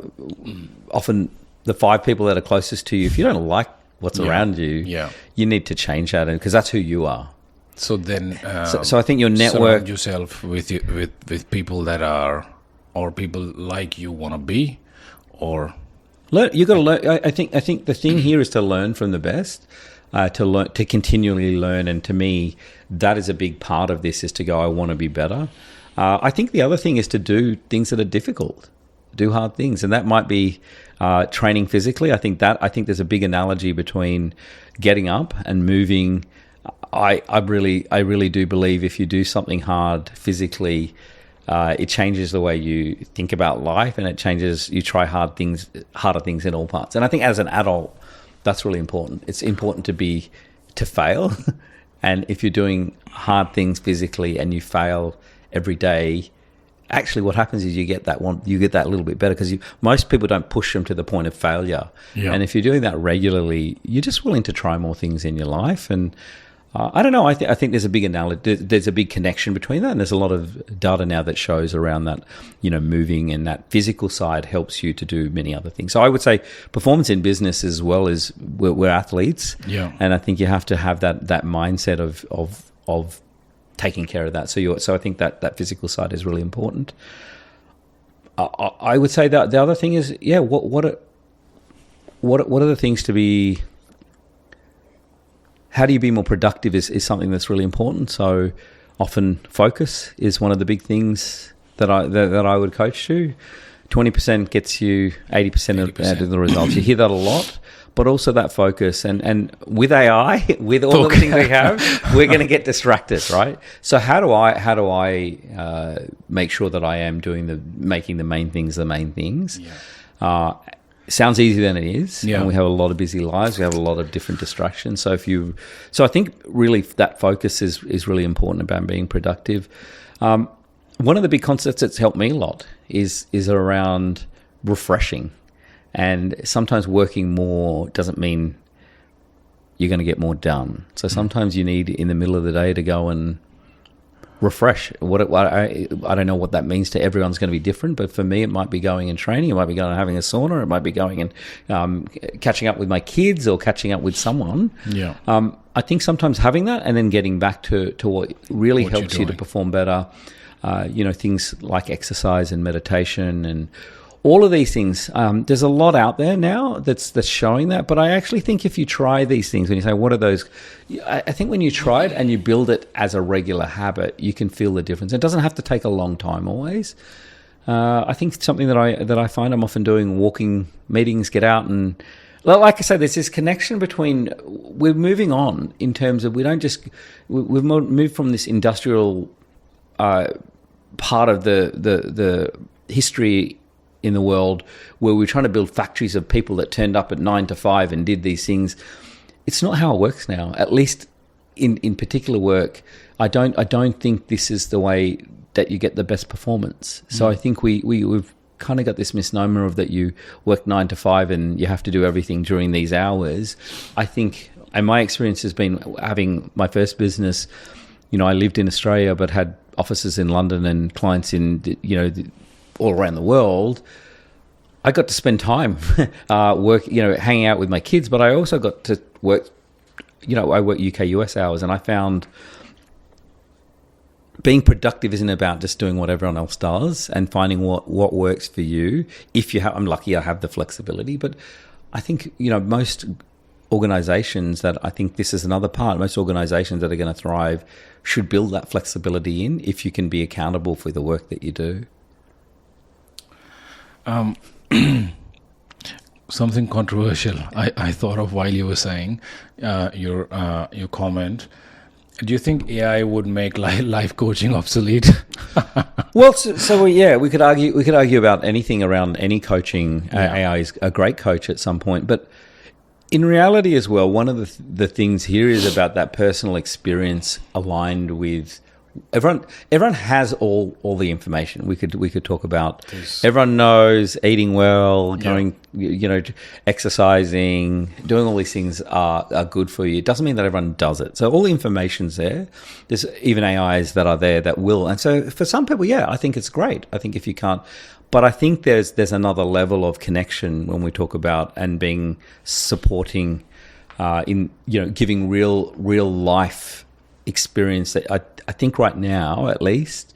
often the 5 people that are closest to you, if you don't like what's around you, you need to change that, and because that's who you are. So then, so I think your network, surround yourself with people that are, or people like you want to be, or learn. You got to learn. I think the thing here is to learn from the best, to continually learn, and to me, that is a big part of this. Is to go, I want to be better. I think the other thing is to do things that are difficult, do hard things, and that might be training physically. I think there's a big analogy between getting up and moving. I really do believe if you do something hard physically, it changes the way you think about life, and it changes. You try harder things in all parts. And I think as an adult, that's really important. It's important to fail, and if you're doing hard things physically and you fail every day, actually what happens is you get that little bit better, because most people don't push them to the point of failure. And if you're doing that regularly, you're just willing to try more things in your life. And I don't know, I think there's a big analogy, there's a big connection between that, and there's a lot of data now that shows around that, moving, and that physical side helps you to do many other things. So I would say performance in business, as well as we're athletes, and I think you have to have that mindset of taking care of that. So I think that physical side is really important. I would say that the other thing is, what are the things to be? How do you be more productive is something that's really important. So often focus is one of the big things that I would coach to. 20% gets you 80% of the results. You hear that a lot. But also that focus, and with AI, with all the things we have, we're going to get distracted, right? So how do I make sure that I am making the main things the main things? Sounds easier than it is, and we have a lot of busy lives. We have a lot of different distractions. So I think really that focus is really important about being productive. One of the big concepts that's helped me a lot is around refreshing. And sometimes working more doesn't mean you're going to get more done. So sometimes you need, in the middle of the day, to go and refresh. I don't know what that means to everyone's going to be different, but for me, it might be going and training. It might be going and having a sauna. It might be going and catching up with my kids or catching up with someone. I think sometimes having that and then getting back to what really helps you to perform better, things like exercise and meditation, and all of these things, there's a lot out there now that's showing that. But I actually think if you try these things, when you say, what are those? I think when you try it and you build it as a regular habit, you can feel the difference. It doesn't have to take a long time always. I think something that I find I'm often doing, walking, meetings, get out, and like I say, there's this connection between, we're moving on in terms of, we've moved from this industrial part of the history in the world where we're trying to build factories of people that turned up at 9 to 5 and did these things. It's not how it works now. At least in particular work, I don't think this is the way that you get the best performance. So I think we've kind of got this misnomer of that you work 9 to 5 and you have to do everything during these hours. I think, and my experience has been having my first business, I lived in Australia but had offices in London and clients in, all around the world. I got to spend time hanging out with my kids, but I also got to work, I work UK, US hours, and I found being productive isn't about just doing what everyone else does and finding what works for you. I'm lucky I have the flexibility, but I think, most organizations I think this is another part, most organizations that are going to thrive should build that flexibility in if you can be accountable for the work that you do. Something controversial I thought of while you were saying your comment. Do you think AI would make life coaching obsolete? Well, so yeah, we could argue about anything around any coaching. Yeah. AI is a great coach at some point, but in reality as well, one of the things here is about that personal experience aligned with everyone. Everyone has all the information. We could talk about. Everyone knows eating well, going, exercising, doing all these things are good for you. It doesn't mean that everyone does it. So all the information's there. There's even AIs that are there that will. And so for some people, I think it's great. I think if you can't, but I think there's another level of connection when we talk about and being supporting in giving real life experience that I think right now, at least,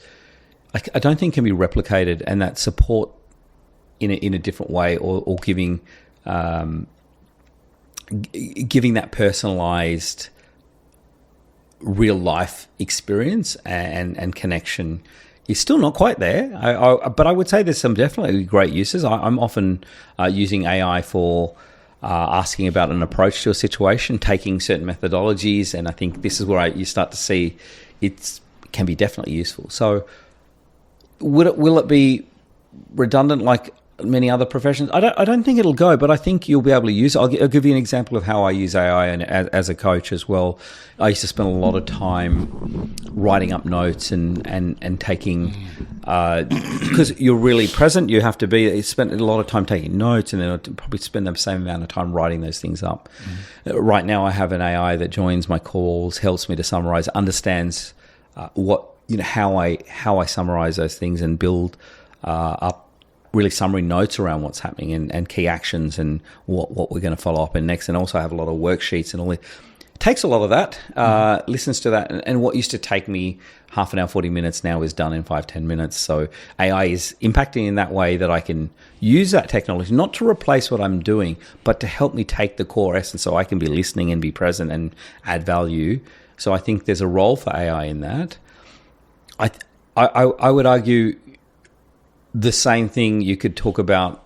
I don't think can be replicated, and that support in a different way, or giving that personalized real life experience and connection is still not quite there. But I would say there's some definitely great uses. I'm often using AI for asking about an approach to a situation, taking certain methodologies, and I think this is where you start to see it can be definitely useful. So will it be redundant like many other professions? I don't think it'll go, but I think you'll be able to use it. I'll give you an example of how I use AI and as a coach as well. I used to spend a lot of time writing up notes and taking, because you're really present, you have to be, you spend a lot of time taking notes, and then I'll probably spend the same amount of time writing those things up. Right now I have an AI that joins my calls, helps me to summarize, understands how I summarize those things and build up really summary notes around what's happening and key actions and what we're going to follow up in next. And also have a lot of worksheets and all that. It takes a lot of that, listens to that. And what used to take me half an hour, 40 minutes now is done in 5-10 minutes. So AI is impacting in that way that I can use that technology, not to replace what I'm doing, but to help me take the core essence so I can be listening and be present and add value. So I think there's a role for AI in that. I would argue the same thing. You could talk about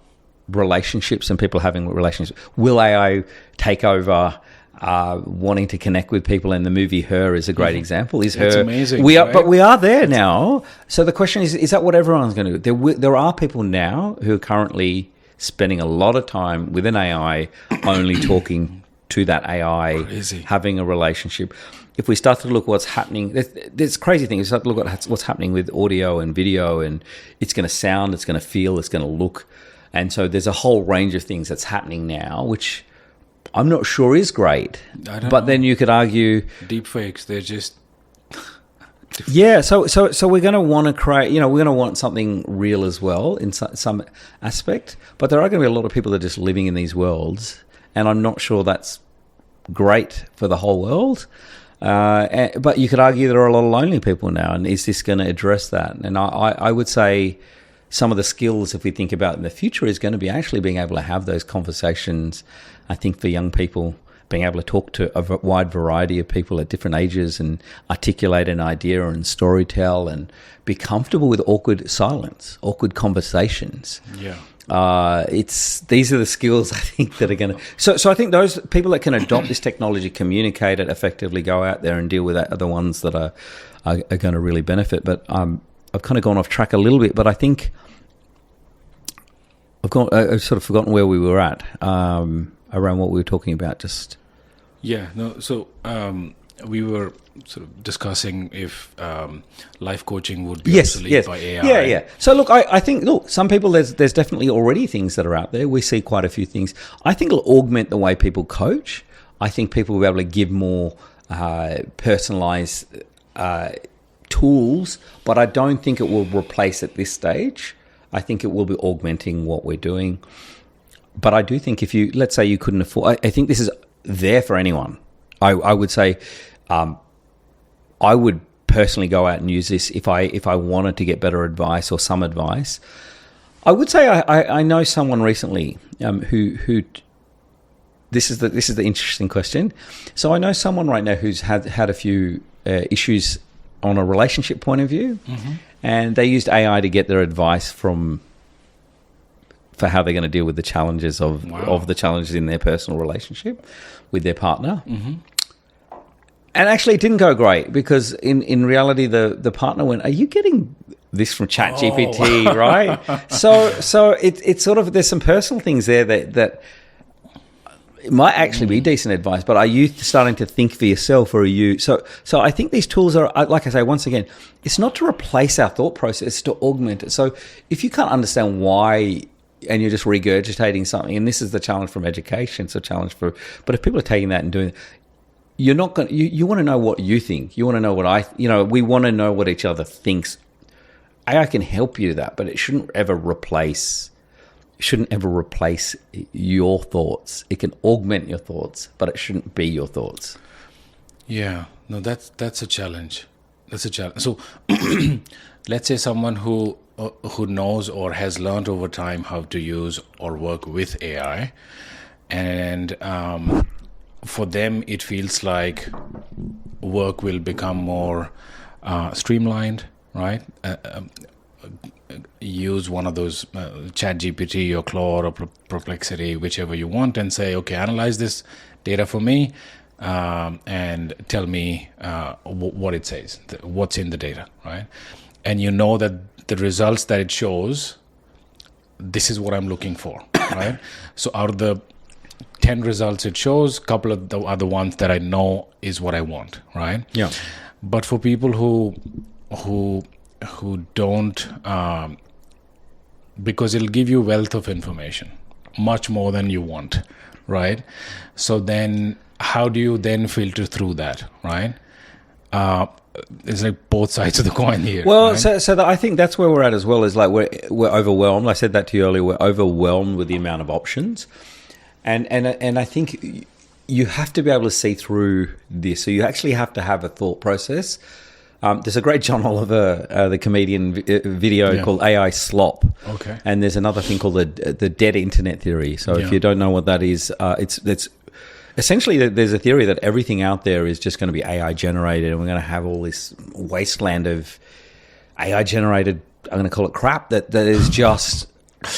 relationships and people having relationships. Will AI take over wanting to connect with people? And the movie Her is a great example. It's amazing. But we are there now. So the question is that what everyone's going to do? There are people now who are currently spending a lot of time with an AI, only talking to that AI, having a relationship. If we start to look what's happening, there's crazy things. We start to look at what's happening with audio and video, and it's going to sound, it's going to feel, it's going to look. And so there's a whole range of things that's happening now, which I'm not sure is great. But then you could argue deepfakes, they're just So we're going to want to create, we're going to want something real as well in some aspect. But there are going to be a lot of people that are just living in these worlds, and I'm not sure that's great for the whole world. But you could argue there are a lot of lonely people now, and is this going to address that? And I would say some of the skills, if we think about in the future, is going to be actually being able to have those conversations. I think for young people, being able to talk to a wide variety of people at different ages and articulate an idea and storytell and be comfortable with awkward silence, awkward conversations. Yeah. These are the skills I think that are going to. So I think those people that can adopt this technology, communicate it effectively, go out there and deal with that are the ones that are going to really benefit. But I've kind of gone off track a little bit. But I think I've sort of forgotten where we were at around what we were talking about. Just So we were sort of discussing if life coaching would be obsolete by AI. Yeah. So look, I think some people there's definitely already things that are out there. We see quite a few things. I think it'll augment the way people coach. I think people will be able to give more personalized tools, but I don't think it will replace at this stage. I think it will be augmenting what we're doing. But I do think if let's say you couldn't afford, I think this is there for anyone. I would say I would personally go out and use this if I wanted to get better advice or some advice. I would say I know someone recently who this is the interesting question. So I know someone right now who's had a few issues on a relationship point of view, and they used AI to get their advice for how they're going to deal with the challenges of the challenges in their personal relationship with their partner. And actually, it didn't go great because in reality, the partner went, "Are you getting this from ChatGPT?" Right? So it's sort of, there's some personal things there that it might actually be decent advice. But are you starting to think for yourself, or are you? So I think these tools are, like I say, once again, it's not to replace our thought process; it's to augment it. So if you can't understand why, and you're just regurgitating something, and this is the challenge from education, it's a challenge but if people are taking that and doing it, you're not going. You want to know what you think. You want to know what we want to know what each other thinks. AI can help you with that, but it shouldn't ever replace your thoughts. It can augment your thoughts, but it shouldn't be your thoughts. Yeah, no, that's a challenge. That's a challenge. So, let's say someone who knows or has learned over time how to use or work with AI, and for them it feels like work will become more streamlined, right? Use one of those ChatGPT or Claude or Perplexity, whichever you want, and say, okay, analyze this data for me and tell me what it says, what's in the data, right? And you know that the results that it shows, this is what I'm looking for, right? So out of the 10 results it shows, a couple of the other ones that I know is what I want, right? Yeah. But for people who don't, because it'll give you wealth of information, much more than you want, right? So then how do you then filter through that, right? It's like both sides of the coin here. Well, right? so I think that's where we're at as well, is like we're overwhelmed. I said that to you earlier. We're overwhelmed with the amount of options. And I think you have to be able to see through this. So you actually have to have a thought process. There's a great John Oliver, the comedian, video called AI Slop. Okay. And there's another thing called the dead internet theory. So if you don't know what that is, it's essentially there's a theory that everything out there is just going to be AI generated, and we're going to have all this wasteland of AI generated, I'm going to call it crap, that is just...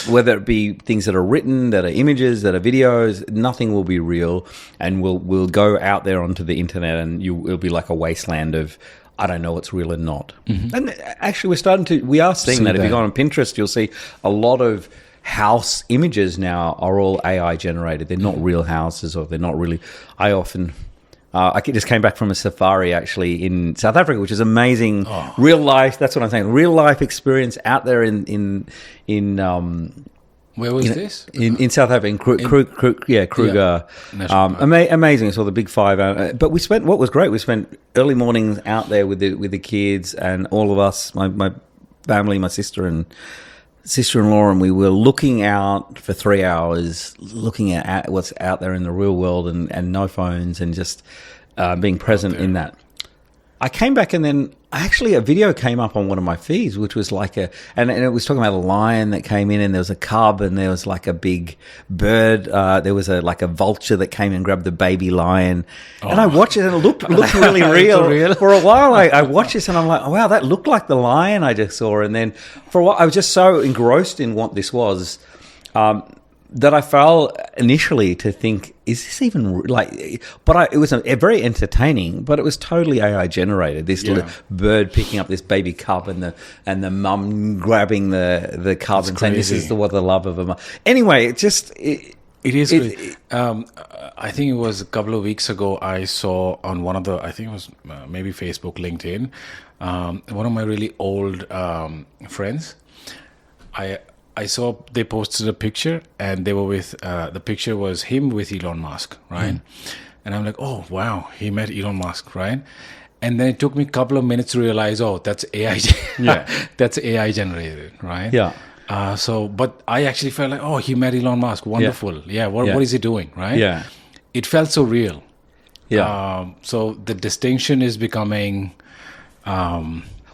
whether it be things that are written, that are images, that are videos, nothing will be real, and we'll go out there onto the internet, and it'll be like a wasteland of, I don't know what's real and not. And actually, we are seeing that. If you go on Pinterest, you'll see a lot of house images now are all AI generated. They're not real houses, or they're not really. I just came back from a safari actually in South Africa, which is amazing. Real life. That's what I'm saying. Real life experience out there in where was this? In South Africa, in Kruger. Amazing. So the big five. But what was great, we spent early mornings out there with the kids and all of us, my family, my sister-in-law, and we were looking out for 3 hours, looking at what's out there in the real world, and no phones, and just being present in that. I came back, and then Actually, a video came up on one of my feeds, which was like and it was talking about a lion that came in, and there was a cub, and there was like a big bird. There was like a vulture that came and grabbed the baby lion. And I watched it, and it looked really real. For a while, I watched this, and I'm like, oh, wow, that looked like the lion I just saw. And then for a while, I was just so engrossed in what this was, that I fell initially to think, is this even like? But it was a very entertaining, but it was totally AI generated. This little bird picking up this baby cub, and the mum grabbing the cub and saying, "This is what the love of a mum." Anyway, it is. I think it was a couple of weeks ago. I saw on one of the, I think it was maybe Facebook, LinkedIn, one of my really old friends. I saw they posted a picture, and they were with the picture was him with Elon Musk, right? And I'm like, oh wow, he met Elon Musk, right? And then it took me a couple of minutes to realize, oh, that's AI. That's AI generated, right? Yeah. But I actually felt like, oh, he met Elon Musk, wonderful. Yeah. What is he doing, right? Yeah. It felt so real. Yeah. So the distinction is becoming.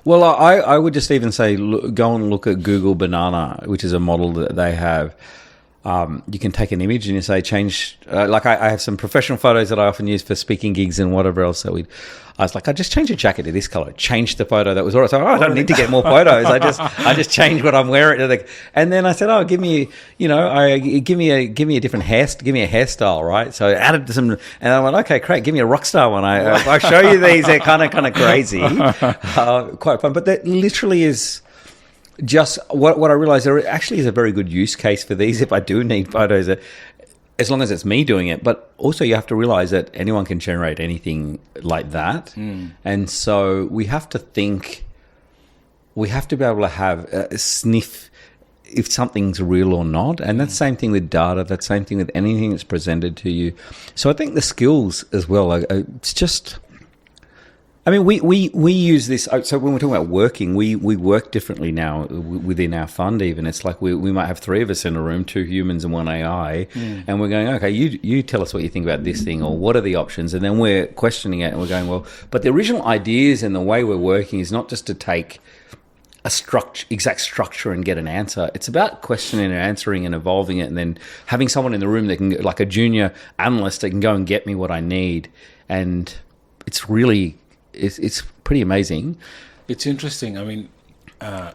Well, I would just even say, go and look at Google Banana, which is a model that they have. You can take an image and you say, change. Like I have some professional photos that I often use for speaking gigs and whatever else. So I was like, I just changed the jacket to this color. Changed the photo that was already. So I don't need to get more photos. I just changed what I'm wearing. And then I said, oh, give me a different give me a hairstyle, right? So I added some, and I went, okay, great. Give me a rock star one. I show you these. They're kind of crazy, quite fun. But that literally is. Just what I realized, there actually is a very good use case for these if I do need photos, as long as it's me doing it. But also you have to realize that anyone can generate anything like that. And so we have to think, we have to be able to have a sniff if something's real or not. And that's the same thing with data. That's the same thing with anything that's presented to you. So I think the skills as well, it's just... I mean, we use this. So when we're talking about working, we work differently now within our fund. Even it's like we might have three of us in a room, two humans and one AI, and we're going, okay, you tell us what you think about this thing, or what are the options, and then we're questioning it, and we're going, well, but the original ideas and the way we're working is not just to take a exact structure and get an answer. It's about questioning and answering and evolving it, and then having someone in the room that can, like a junior analyst, that can go and get me what I need, and it's really. It's pretty amazing. It's interesting. I mean,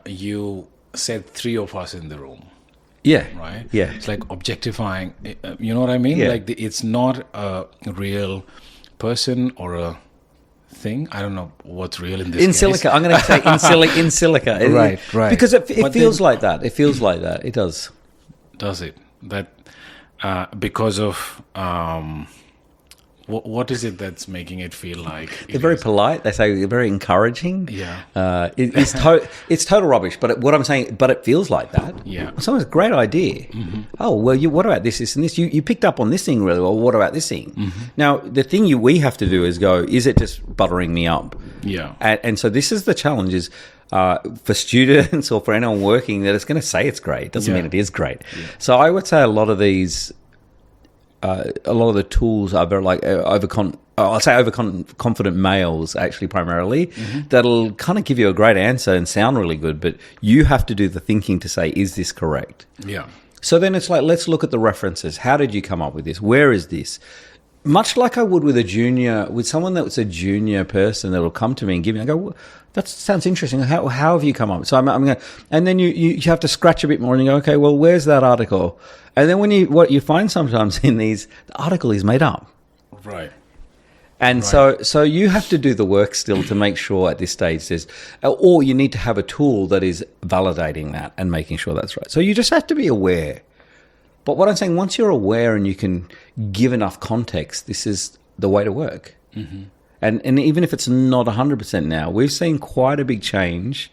you said three of us in the room. Yeah. Right? Yeah. It's like objectifying. You know what I mean? Yeah. Like it's not a real person or a thing. I don't know what's real in this case. Silica. I'm going to say in silica. Right. Because it feels like that. It feels like that. It does. Does it? That because of... What is it that's making it feel like? They're very polite. They say they're very encouraging. Yeah. It's total rubbish. But what I'm saying, but it feels like that. Yeah. So it's a great idea. Oh, well, what about this, and this? You picked up on this thing really well. What about this thing? Now, the thing we have to do is go, is it just buttering me up? Yeah. And so this is the challenge is, for students or for anyone working, that it's going to say it's great. It doesn't mean it is great. Yeah. So I would say a lot of these... a lot of the tools are very like overconfident males, actually, primarily, that'll kind of give you a great answer and sound really good, but you have to do the thinking to say, is this correct? Yeah. So then it's like, let's look at the references. How did you come up with this? Where is this? Much like I would with someone that's a junior person that'll come to me and give me, I go, well, that sounds interesting. How have you come up? So I'm going to, and then you have to scratch a bit more and you go, okay, well, where's that article? And then what you find sometimes in these, the article is made up. Right. And so you have to do the work still to make sure at this stage or you need to have a tool that is validating that and making sure that's right. So you just have to be aware. But what I'm saying, once you're aware and you can give enough context, this is the way to work. And even if it's not 100% now, we've seen quite a big change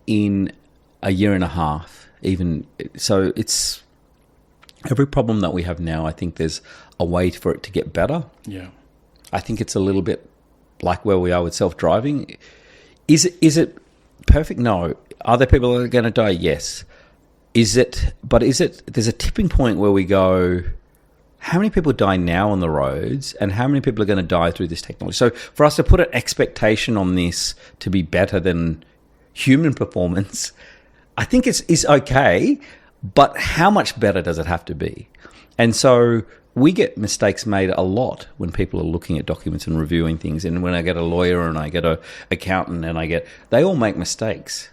in a year and a half. Even so, it's every problem that we have now. I think there's a way for it to get better. Yeah, I think it's a little bit like where we are with self-driving. Is it perfect? No. Are there people that are going to die? Yes. There's a tipping point where we go, how many people die now on the roads and how many people are going to die through this technology? So for us to put an expectation on this to be better than human performance, I think it's okay, but how much better does it have to be? And so we get mistakes made a lot when people are looking at documents and reviewing things. And when I get a lawyer and I get an accountant and they all make mistakes.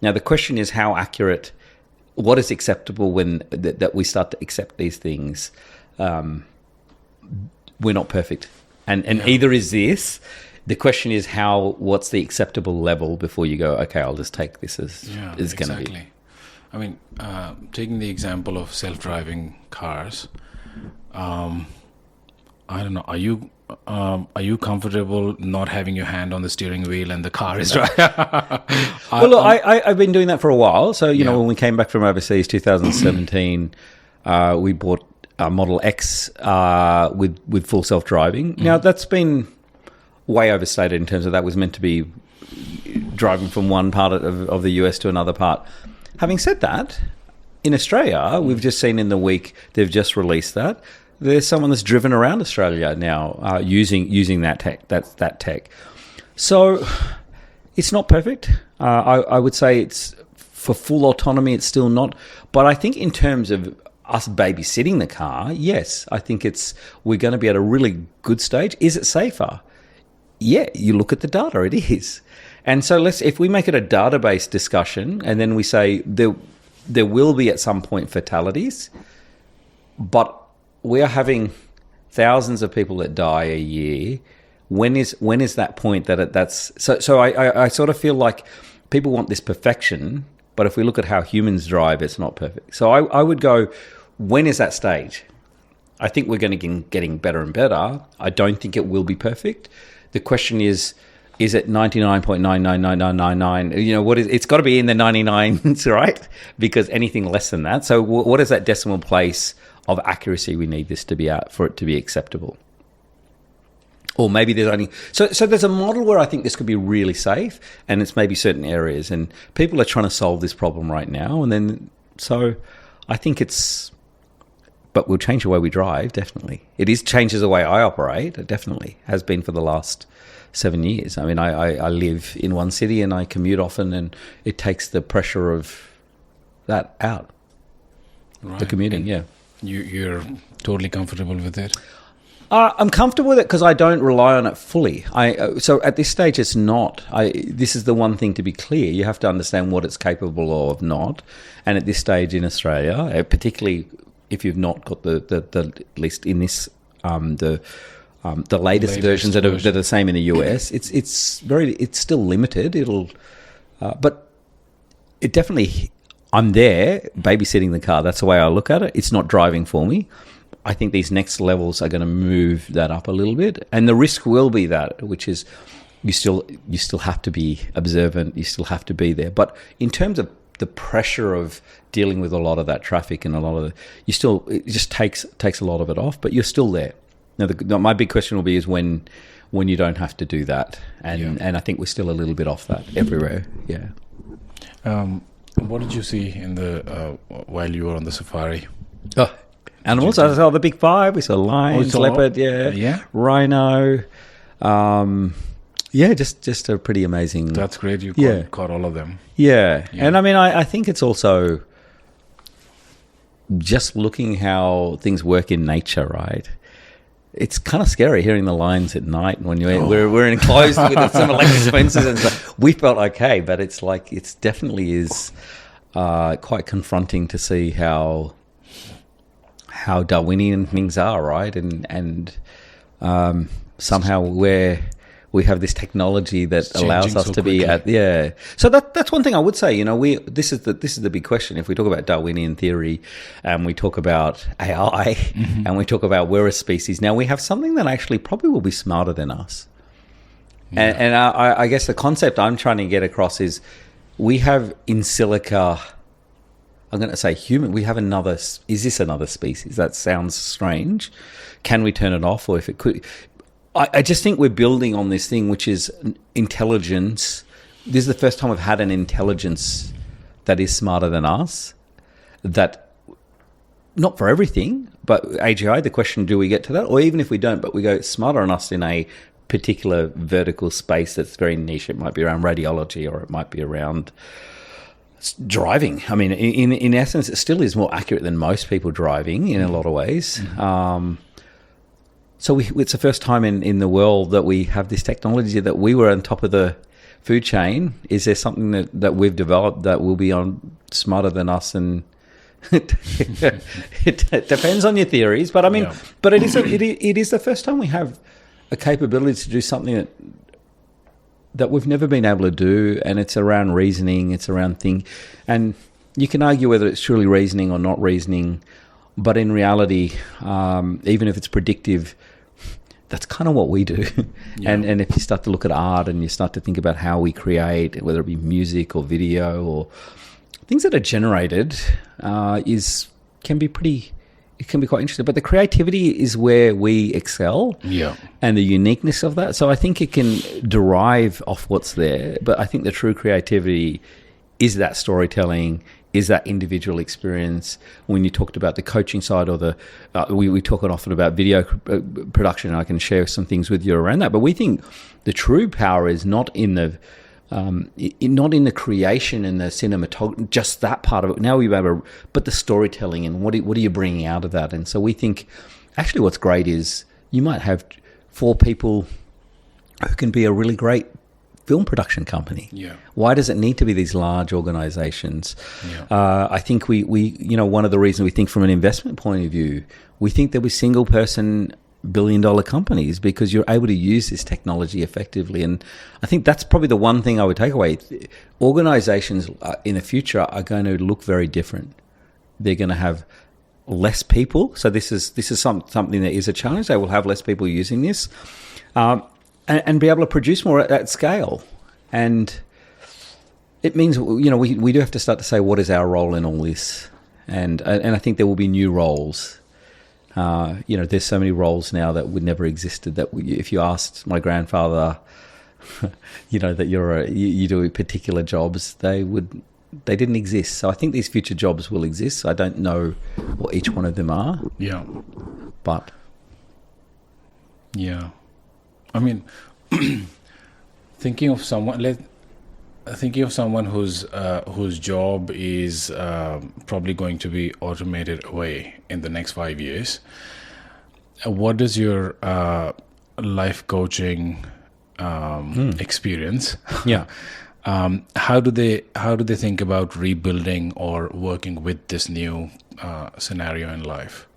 Now, the question is how accurate, what is acceptable when that we start to accept these things. We're not perfect. And either is this. The question is what's the acceptable level before you go, okay, I'll just take this as is going to be. I mean, taking the example of self-driving cars, I don't know. Are you comfortable not having your hand on the steering wheel and the car is driving? Well, look, I've been doing that for a while. So, you know, when we came back from overseas, 2017, we bought a Model X with full self-driving. Now, that's been way overstated in terms of that was meant to be driving from one part of the US to another part. Having said that, in Australia, we've just seen in the week, they've just released that. There's someone that's driven around Australia now using that tech. So it's not perfect. I would say it's for full autonomy, it's still not. But I think in terms of us babysitting the car, yes, I think we're going to be at a really good stage. Is it safer? Yeah, you look at the data, it is. And so if we make it a database discussion and then we say there will be at some point fatalities, but we are having thousands of people that die a year. When is that point that's so I sort of feel like people want this perfection, but if we look at how humans drive, it's not perfect. So I would go, when is that stage? I think we're going to be getting better and better. I don't think it will be perfect. The question is it 99.999999? You know, it's got to be in the 99s, right? Because anything less than that. So what is that decimal place of accuracy we need this to be at for it to be acceptable? Or maybe there's only... So there's a model where I think this could be really safe, and it's maybe certain areas. And people are trying to solve this problem right now. And then, so I think it's... But we'll change the way we drive, definitely. It changes the way I operate, it definitely has been for the last 7 years. I mean, I live in one city and I commute often, and it takes the pressure of that out. Right. The commuting, and you're totally comfortable with it? I'm comfortable with it because I don't rely on it fully. So at this stage, it's not. This is the one thing to be clear. You have to understand what it's capable of, not. And at this stage in Australia, particularly if you've not got the at least in this the latest versions that are the same in the US, it's still limited. But it definitely. I'm there babysitting the car. That's the way I look at it. It's not driving for me. I think these next levels are going to move that up a little bit, and the risk will be that, which is you still have to be observant. You still have to be there. But in terms of the pressure of dealing with a lot of that traffic and a lot of it just takes a lot of it off. But you're still there. Now, my big question will be is when you don't have to do that, and I think we're still a little bit off that everywhere. Yeah. What did you see in the while you were on the safari? Oh, animals. I saw the big five. We saw lions, leopard, rhino. Just a pretty amazing. That's great. You caught all of them. Yeah. And I mean, I think it's also just looking how things work in nature, right? It's kind of scary hearing the lions at night when we're enclosed with some electric fences and stuff. We felt okay, but it's like it definitely is quite confronting to see how Darwinian things are, right? And somehow we have this technology that allows us to be at So that's one thing I would say. You know, this is the big question. If we talk about Darwinian theory, and we talk about AI, and we talk about we're a species. Now we have something that actually probably will be smarter than us. Yeah. And I guess the concept I'm trying to get across is we have in silica. I'm going to say human. We have another. Is this another species? That sounds strange. Can we turn it off, or if it could? I just think we're building on this thing, which is intelligence. This is the first time we've had an intelligence that is smarter than us, that not for everything, but AGI, the question, do we get to that? Or even if we don't, but we go smarter than us in a particular vertical space that's very niche. It might be around radiology, or it might be around driving. I mean, in essence, it still is more accurate than most people driving in a lot of ways. So it's the first time in the world that we have this technology that we were on top of the food chain. Is there something that we've developed that will be on smarter than us? And it depends on your theories, but I mean, but it is the first time we have a capability to do something that we've never been able to do, and it's around reasoning, it's around think, and you can argue whether it's truly reasoning or not reasoning, but in reality, even if it's predictive, that's kind of what we do. And if you start to look at art and you start to think about how we create, whether it be music or video or things that are generated, it can be quite interesting. But the creativity is where we excel, and the uniqueness of that. So I think it can derive off what's there, but I think the true creativity is that storytelling, is that individual experience. When you talked about the coaching side, or the we talk often about video production, and I can share some things with you around that. But we think the true power is not in the creation and the cinematography, just that part of it. Now we've able, but the storytelling and what are you bringing out of that? And so we think, actually, what's great is you might have 4 people who can be a really great film production company. Why does it need to be these large organizations? I think we one of the reasons we think from an investment point of view, we think that with single person billion-dollar companies, because you're able to use this technology effectively. And I think that's probably the one thing I would take away. Organizations in the future are going to look very different. They're going to have less people. So this is something that is a challenge. They will have less people using this, and be able to produce more at scale. And it means, we do have to start to say, what is our role in all this? And I think there will be new roles. There's so many roles now that would never existed. That if you asked my grandfather, that you do particular jobs, they didn't exist. So I think these future jobs will exist. I don't know what each one of them are. But I mean, thinking of someone whose job is probably going to be automated away in the next 5 years. What does your life coaching experience? How do they think about rebuilding or working with this new scenario in life?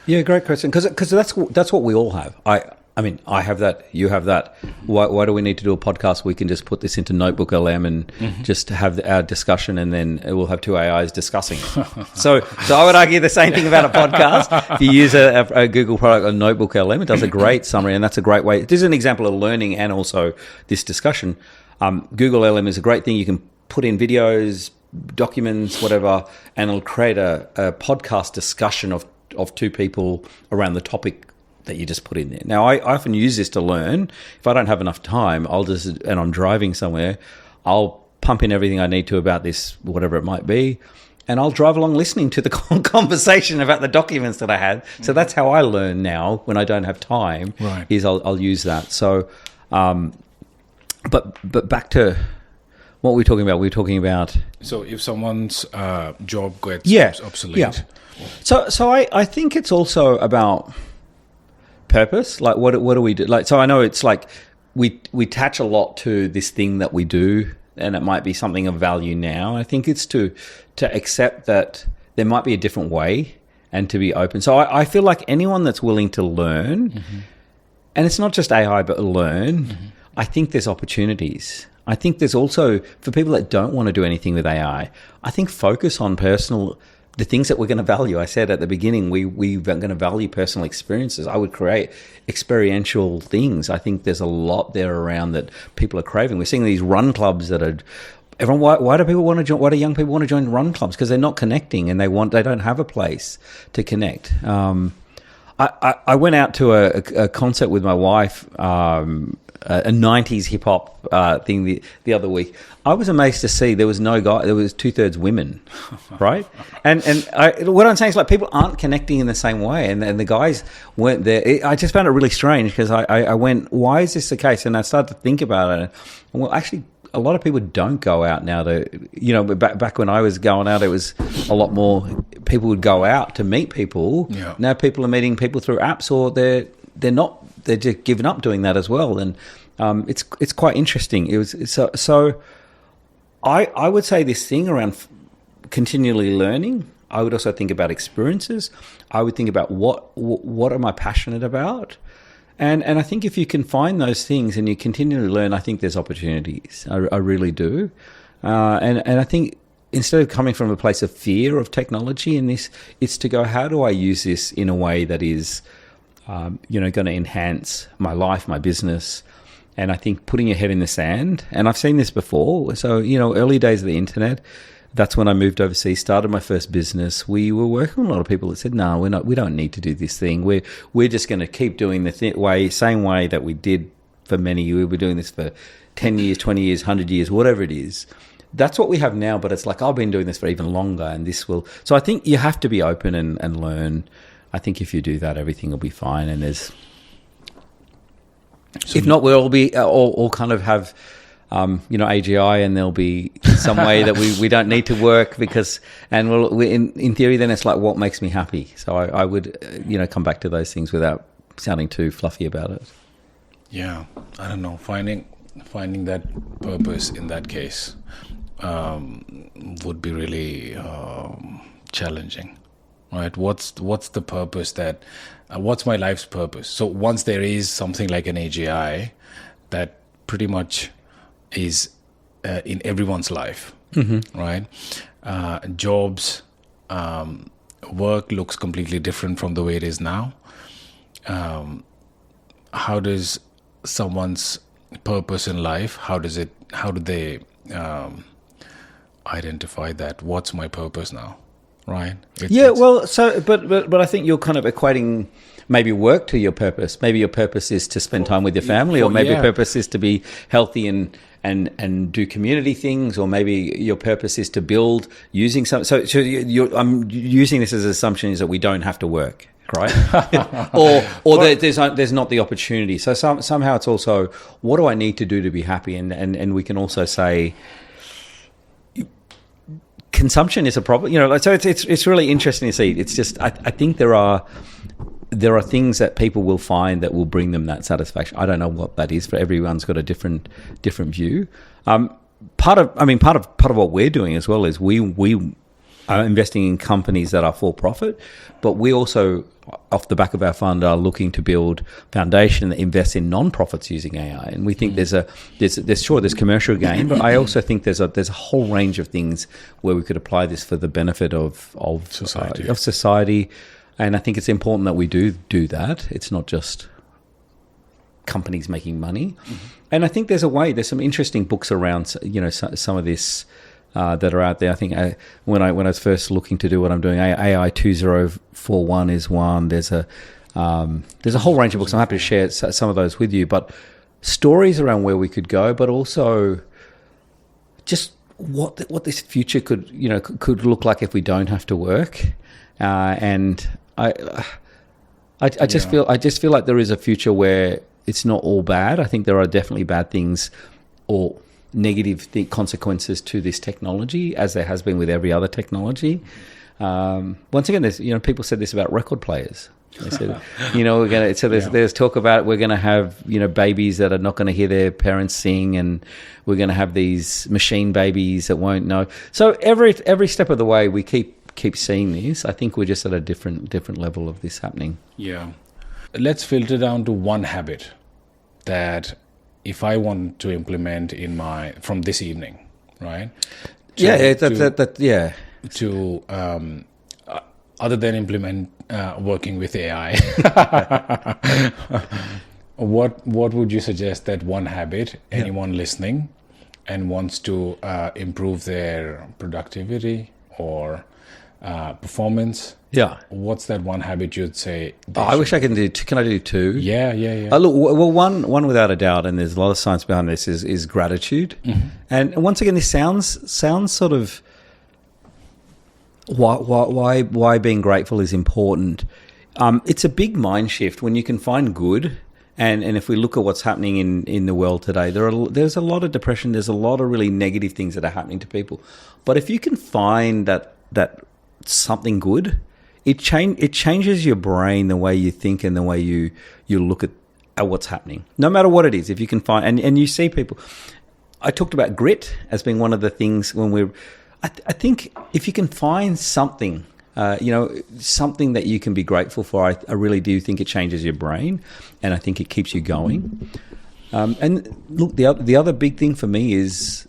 Yeah, great question. Because that's what we all have. I mean, I have that. You have that. Why do we need to do a podcast? We can just put this into Notebook LM and just have our discussion, and then we'll have 2 AIs discussing. So I would argue the same thing about a podcast. If you use a Google product or Notebook LM, it does a great summary, and that's a great way. This is an example of learning and also this discussion. Google LM is a great thing. You can put in videos, documents, whatever, and it'll create a podcast discussion of 2 people around the topic that you just put in there. Now, I often use this to learn. If I don't have enough time, and I'm driving somewhere, I'll pump in everything I need to about this, whatever it might be, and I'll drive along listening to the conversation about the documents that I had. So that's how I learn now when I don't have time. Right. Is I'll use that. So, but back to what we're talking about. We're talking about. So if someone's job gets obsolete. So I think it's also about purpose. Like what do we do? Like, so I know it's like we attach a lot to this thing that we do, and it might be something of value now. I think it's to accept that there might be a different way and to be open. So I feel like anyone that's willing to learn, and it's not just AI, but learn, I think there's opportunities. I think there's also, for people that don't want to do anything with AI, I think focus on the things that we're going to value. I said at the beginning, we're going to value personal experiences. I would create experiential things. I think there's a lot there around that people are craving. We're seeing these run clubs that are everyone. Why do people want to join? Why do young people want to join run clubs? Because they're not connecting, and they don't have a place to connect. I went out to a concert with my wife a 90s hip hop thing the other week. I was amazed to see there was no guy. There was 2/3 women, right? And what I'm saying is like people aren't connecting in the same way, and the guys weren't there. I just found it really strange because I went, why is this the case? And I started to think about it. Well, actually, a lot of people don't go out now to, back when I was going out, it was a lot more, people would go out to meet people. Yeah. Now people are meeting people through apps, or they're just giving up doing that as well. And it's quite interesting. It was so I would say this thing around continually learning. I would also think about experiences. I would think about what am I passionate about? And I think if you can find those things and you continually learn, I think there's opportunities. I really do. And I think instead of coming from a place of fear of technology in this, it's to go, how do I use this in a way that is, going to enhance my life, my business? And I think putting your head in the sand, and I've seen this before. So, early days of the internet, that's when I moved overseas, started my first business. We were working with a lot of people that said, "No, we don't need to do this thing. We're just going to keep doing the same way that we did for many years. We were doing this for 10 years, 20 years, 100 years, whatever it is." That's what we have now, but it's like, I've been doing this for even longer, and this will. So I think you have to be open and learn. I think if you do that, everything will be fine. And if not, we'll all be all kind of have. AGI, and there'll be some way that we don't need to work in theory, then it's like, what makes me happy? So I would, come back to those things without sounding too fluffy about it. Yeah, I don't know. Finding that purpose in that case would be really challenging, right? What's the purpose what's my life's purpose? So once there is something like an AGI that pretty much is in everyone's life, right? Jobs, work looks completely different from the way it is now. How does someone's purpose in life, how do they identify that? What's my purpose now, right? But I think you're kind of equating maybe work to your purpose. Maybe your purpose is to spend time with your family, or maybe your purpose is to be healthy and do community things, or maybe your purpose is to build using some. So I'm using this as an assumption is that we don't have to work, right? or there's not the opportunity. So somehow it's also, what do I need to do to be happy? And we can also say consumption is a problem. So it's really interesting to see. It's just I think there are things that people will find that will bring them that satisfaction. I don't know what that is. For everyone's got a different view. Part of what we're doing as well is we are investing in companies that are for profit, but we also, off the back of our fund, are looking to build foundation that invests in non-profits using AI. And we think there's commercial gain, but I also think there's a whole range of things where we could apply this for the benefit of society. And I think it's important that we do that. It's not just companies making money. And I think there's some interesting books around, some of this that are out there. I think when I was first looking to do what I'm doing, AI 2041 is one. There's a whole range of books. I'm happy to share some of those with you. But stories around where we could go, but also just what this future could look like if we don't have to work. And I just feel like there is a future where it's not all bad. I think there are definitely bad things or negative consequences to this technology, as there has been with every other technology. Once again, there's people said this about record players. They said, there's talk about we're going to have babies that are not going to hear their parents sing, and we're going to have these machine babies that won't know. So every step of the way, we keep seeing this. I think we're just at a different level of this happening. Yeah. Let's filter down to one habit that if I want to implement from this evening, right? Other than implement working with AI, what would you suggest that one habit anyone listening and wants to improve their productivity or performance. Yeah. What's that one habit you'd say? I wish I can do. Can I do two? Yeah. Look, well, one without a doubt, and there's a lot of science behind this, is gratitude. And once again, this sounds sort of why being grateful is important. It's a big mind shift when you can find good. And if we look at what's happening in the world today, there's a lot of depression. There's a lot of really negative things that are happening to people. But if you can find that something good, it changes your brain, the way you think and the way you look at what's happening. No matter what it is, if you can find and you see people. I talked about grit as being one of the things when I think if you can find something. Something that you can be grateful for. I really do think it changes your brain, and I think it keeps you going. And look, the other big thing for me is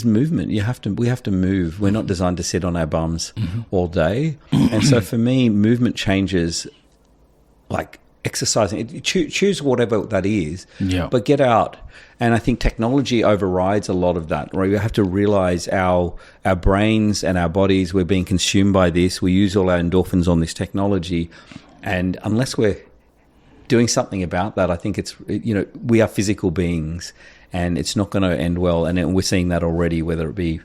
movement. We have to move. We're not designed to sit on our bums all day, and so for me, movement changes, like exercising. Choose whatever that is, but get out. And I think technology overrides a lot of that, right? We have to realize our brains and our bodies, we're being consumed by this. We use all our endorphins on this technology. And unless we're doing something about that, I think we are physical beings and it's not going to end well. And we're seeing that already, whether it be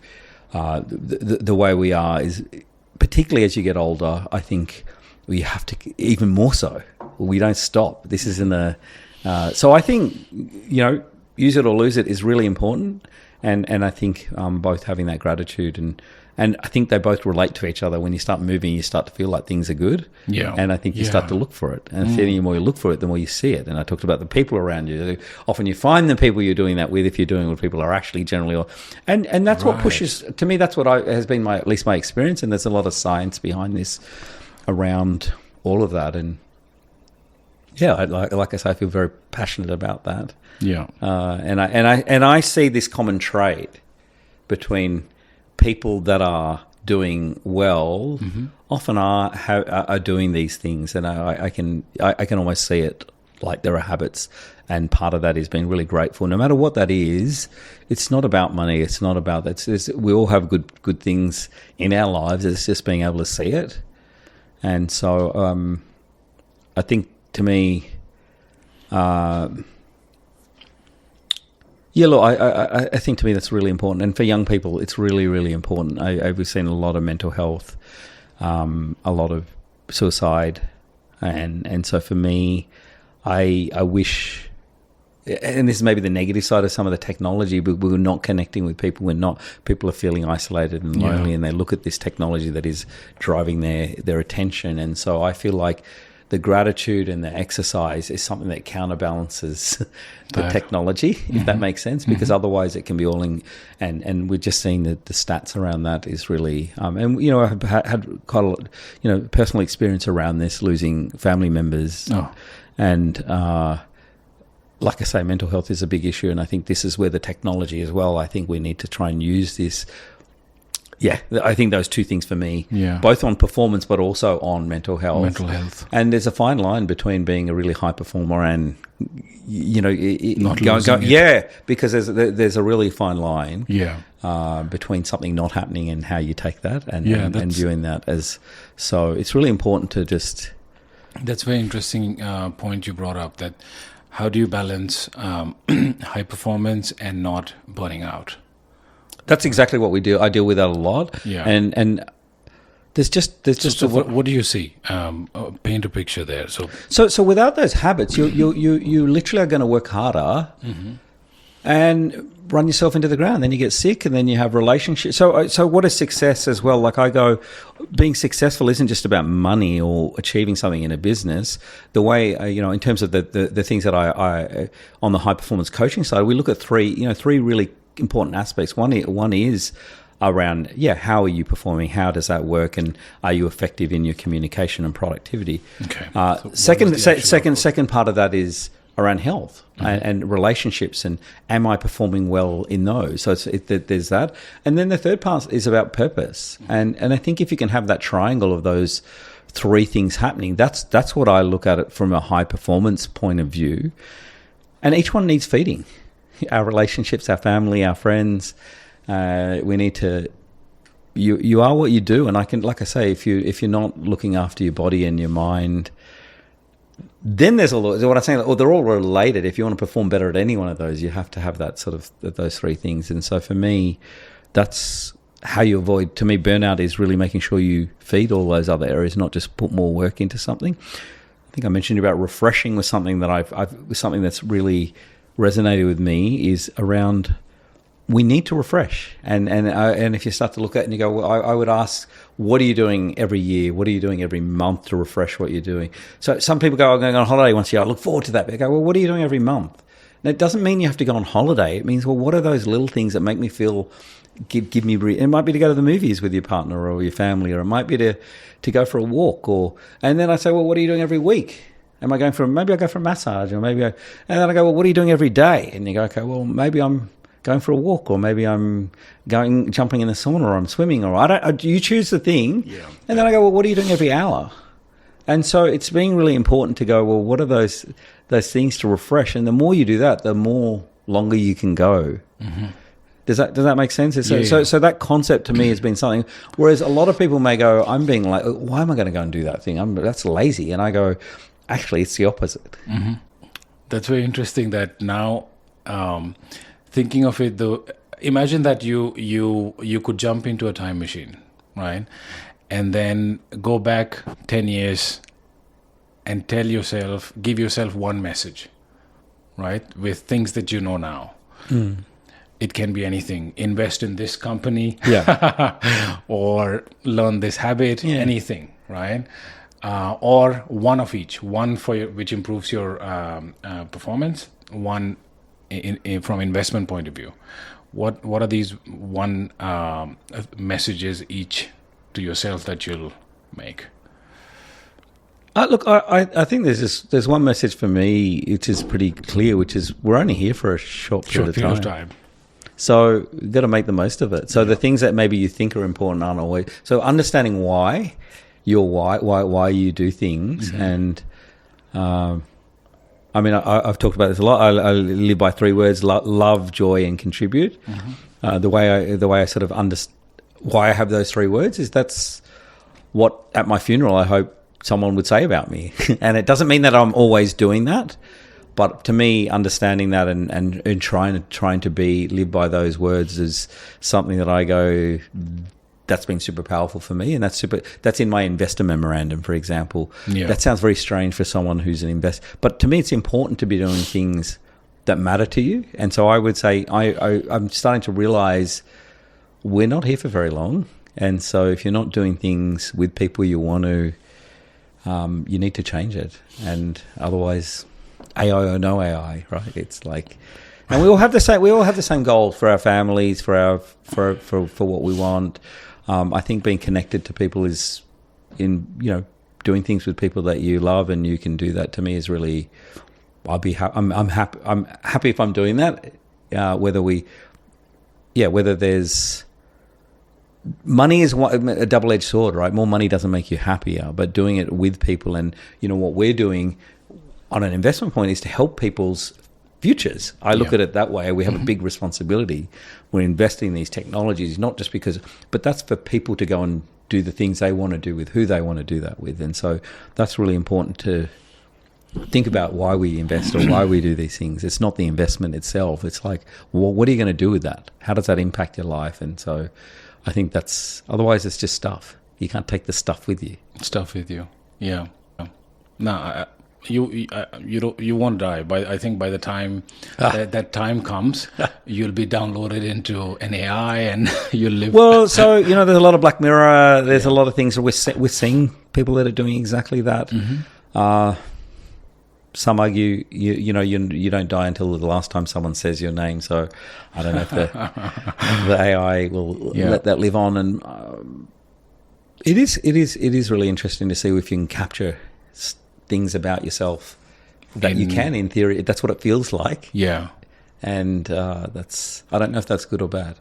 the way we are, is particularly as you get older, I think we have to, even more so. We don't stop. This isn't so I think, use it or lose it is really important, and I think both having that gratitude and I think they both relate to each other. When you start moving, you start to feel like things are good, and I think you start to look for it, and the more you look for it, the more you see it. And I talked about the people around you. Often you find the people you're doing that with, if you're doing what people are actually generally, and that's what pushes to me. That's what has been at least my experience, and there's a lot of science behind this around all of that. And like I say, I feel very passionate about that. And I see this common trait between people that are doing well, often are doing these things, and I can almost see it like there are habits, and part of that is being really grateful, no matter what that is. It's not about money. It's not about that. We all have good things in our lives. It's just being able to see it, and so I think. To me, I think to me that's really important. And for young people, it's really, really important. We've seen a lot of mental health, a lot of suicide. And so for me, I wish, and this is maybe the negative side of some of the technology, but we're not connecting with people. People are feeling isolated and lonely, and they look at this technology that is driving their attention. And so I feel like the gratitude and the exercise is something that counterbalances the technology, if that makes sense, because otherwise it can be all in, and we're just seeing the stats around that is really, and I've had quite a lot, personal experience around this, losing family members, and like I say, mental health is a big issue, and I think this is where the technology as well, I think we need to try and use this. Yeah, I think those two things for me, both on performance but also on mental health. And there's a fine line between being a really high performer and, not losing it. Yeah, because there's a really fine line between something not happening and how you take that and viewing that as. So it's really important to just. That's a very interesting point you brought up, that how do you balance high performance and not burning out? That's exactly what we do. I deal with that a lot. And there's just. So what do you see? Paint a picture there. So without those habits, you literally are going to work harder and run yourself into the ground. Then you get sick, and then you have relationships. So what is success as well? Like I go, being successful isn't just about money or achieving something in a business. The way in terms of the things that I on the high performance coaching side, we look at three really important aspects. One is around how are you performing, how does that work, and are you effective in your communication and productivity. Second part of that is around health and relationships, and am I performing well in those. So there's that, and then the third part is about purpose, and I think if you can have that triangle of those three things happening, that's what I look at it from a high performance point of view, and each one needs feeding. Our relationships, our family, our friends, we need to you are what you do, and I can, like I say, if you're not looking after your body and your mind, then there's all what I'm saying. They're all related. If you want to perform better at any one of those, you have to have that sort of those three things. And so for me, that's how you avoid. To me, burnout is really making sure you feed all those other areas, not just put more work into something. I think I mentioned about refreshing was something that something that's really resonated with me is around. We need to refresh, and if you start to look at it and you go, well, I would ask, what are you doing every year? What are you doing every month to refresh what you're doing? So some people go, I'm going on holiday once a year. I look forward to that. They go, well, what are you doing every month? And it doesn't mean you have to go on holiday. It means, well, what are those little things that make me feel, give me? It might be to go to the movies with your partner or your family, or it might be to go for a walk. And then I say, well, what are you doing every week? Am I going for? Maybe I go for a massage, or and then I go, well, what are you doing every day? And you go, okay, well, maybe I'm going for a walk, or maybe I'm jumping in the sauna, or I'm swimming, or you choose the thing. Yeah. And then I go, well, what are you doing every hour? And so it's being really important to go, well, what are those things to refresh? And the more you do that, the more longer you can go. Mm-hmm. Does that make sense? So that concept to me has been something, whereas a lot of people may go, I'm being like, why am I going to go and do that thing? That's lazy. And I go, actually, it's the opposite. Mm-hmm. That's very interesting that now, thinking of it though, imagine that you could jump into a time machine, right? And then go back 10 years and give yourself one message, right? With things that you know now. Mm. It can be anything. Invest in this company, or learn this habit, anything, right? Or one of each, one which improves your performance, one from investment point of view. What are these one messages each to yourself that you'll make? Look, I think there's one message for me which is pretty clear, which is we're only here for a short period of time. So you've got to make the most of it. So the things that maybe you think are important aren't always. So understanding why you do things, mm-hmm. and I mean, I've talked about this a lot. I live by three words: love, joy, and contribute. Mm-hmm. The way I sort of understand why I have those three words is that's what at my funeral I hope someone would say about me. And it doesn't mean that I'm always doing that, but to me, understanding that and trying to live by those words is something that I go, that's been super powerful for me, and that's in my investor memorandum, for example. Yeah. That sounds very strange for someone who's an investor, but to me, it's important to be doing things that matter to you. And so I would say I'm starting to realize we're not here for very long, and so if you're not doing things with people you want to, you need to change it, and otherwise, AI or no AI, right? It's like, and we all have the same goal for our families, for what we want. I think being connected to people is doing things with people that you love, and you can do that. To me is really, I'm happy if I'm doing that. Whether there's money is a double-edged sword, right? More money doesn't make you happier, but doing it with people, and what we're doing on an investment point is to help people's futures. I look at it that way. We have a big responsibility. We're investing in these technologies, not just but that's for people to go and do the things they want to do with who they want to do that with. And so that's really important to think about why we invest or why we do these things. It's not the investment itself. It's like, well, what are you going to do with that? How does that impact your life? And so I think otherwise it's just stuff. You can't take the stuff with you. Yeah. No, you won't die. I think by the time that time comes, you'll be downloaded into an AI and you'll live. Well, so there's a lot of Black Mirror. There's a lot of things that we're seeing people that are doing exactly that. Mm-hmm. Some argue you don't die until the last time someone says your name. So I don't know if the AI will let that live on. And it is really interesting to see if you can capture things about yourself that you can, in theory. That's what it feels like. Yeah. And I don't know if that's good or bad.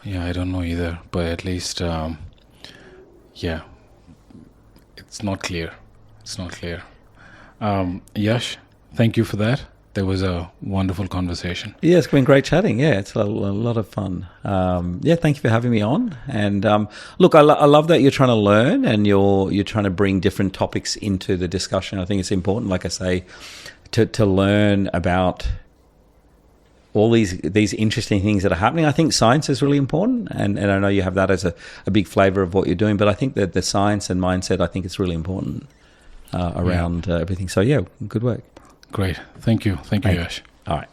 Yeah, I don't know either. But at least, it's not clear. Yash, thank you for that. There was a wonderful conversation. Yeah, it's been great chatting. Yeah, it's a lot of fun. Yeah, thank you for having me on. And look, I love that you're trying to learn and you're trying to bring different topics into the discussion. I think it's important, like I say, to learn about all these interesting things that are happening. I think science is really important, and I know you have that as a big flavour of what you're doing. But I think that the science and mindset, I think it's really important around everything. So yeah, good work. Great. Thank you. Thank you, Yash. All right.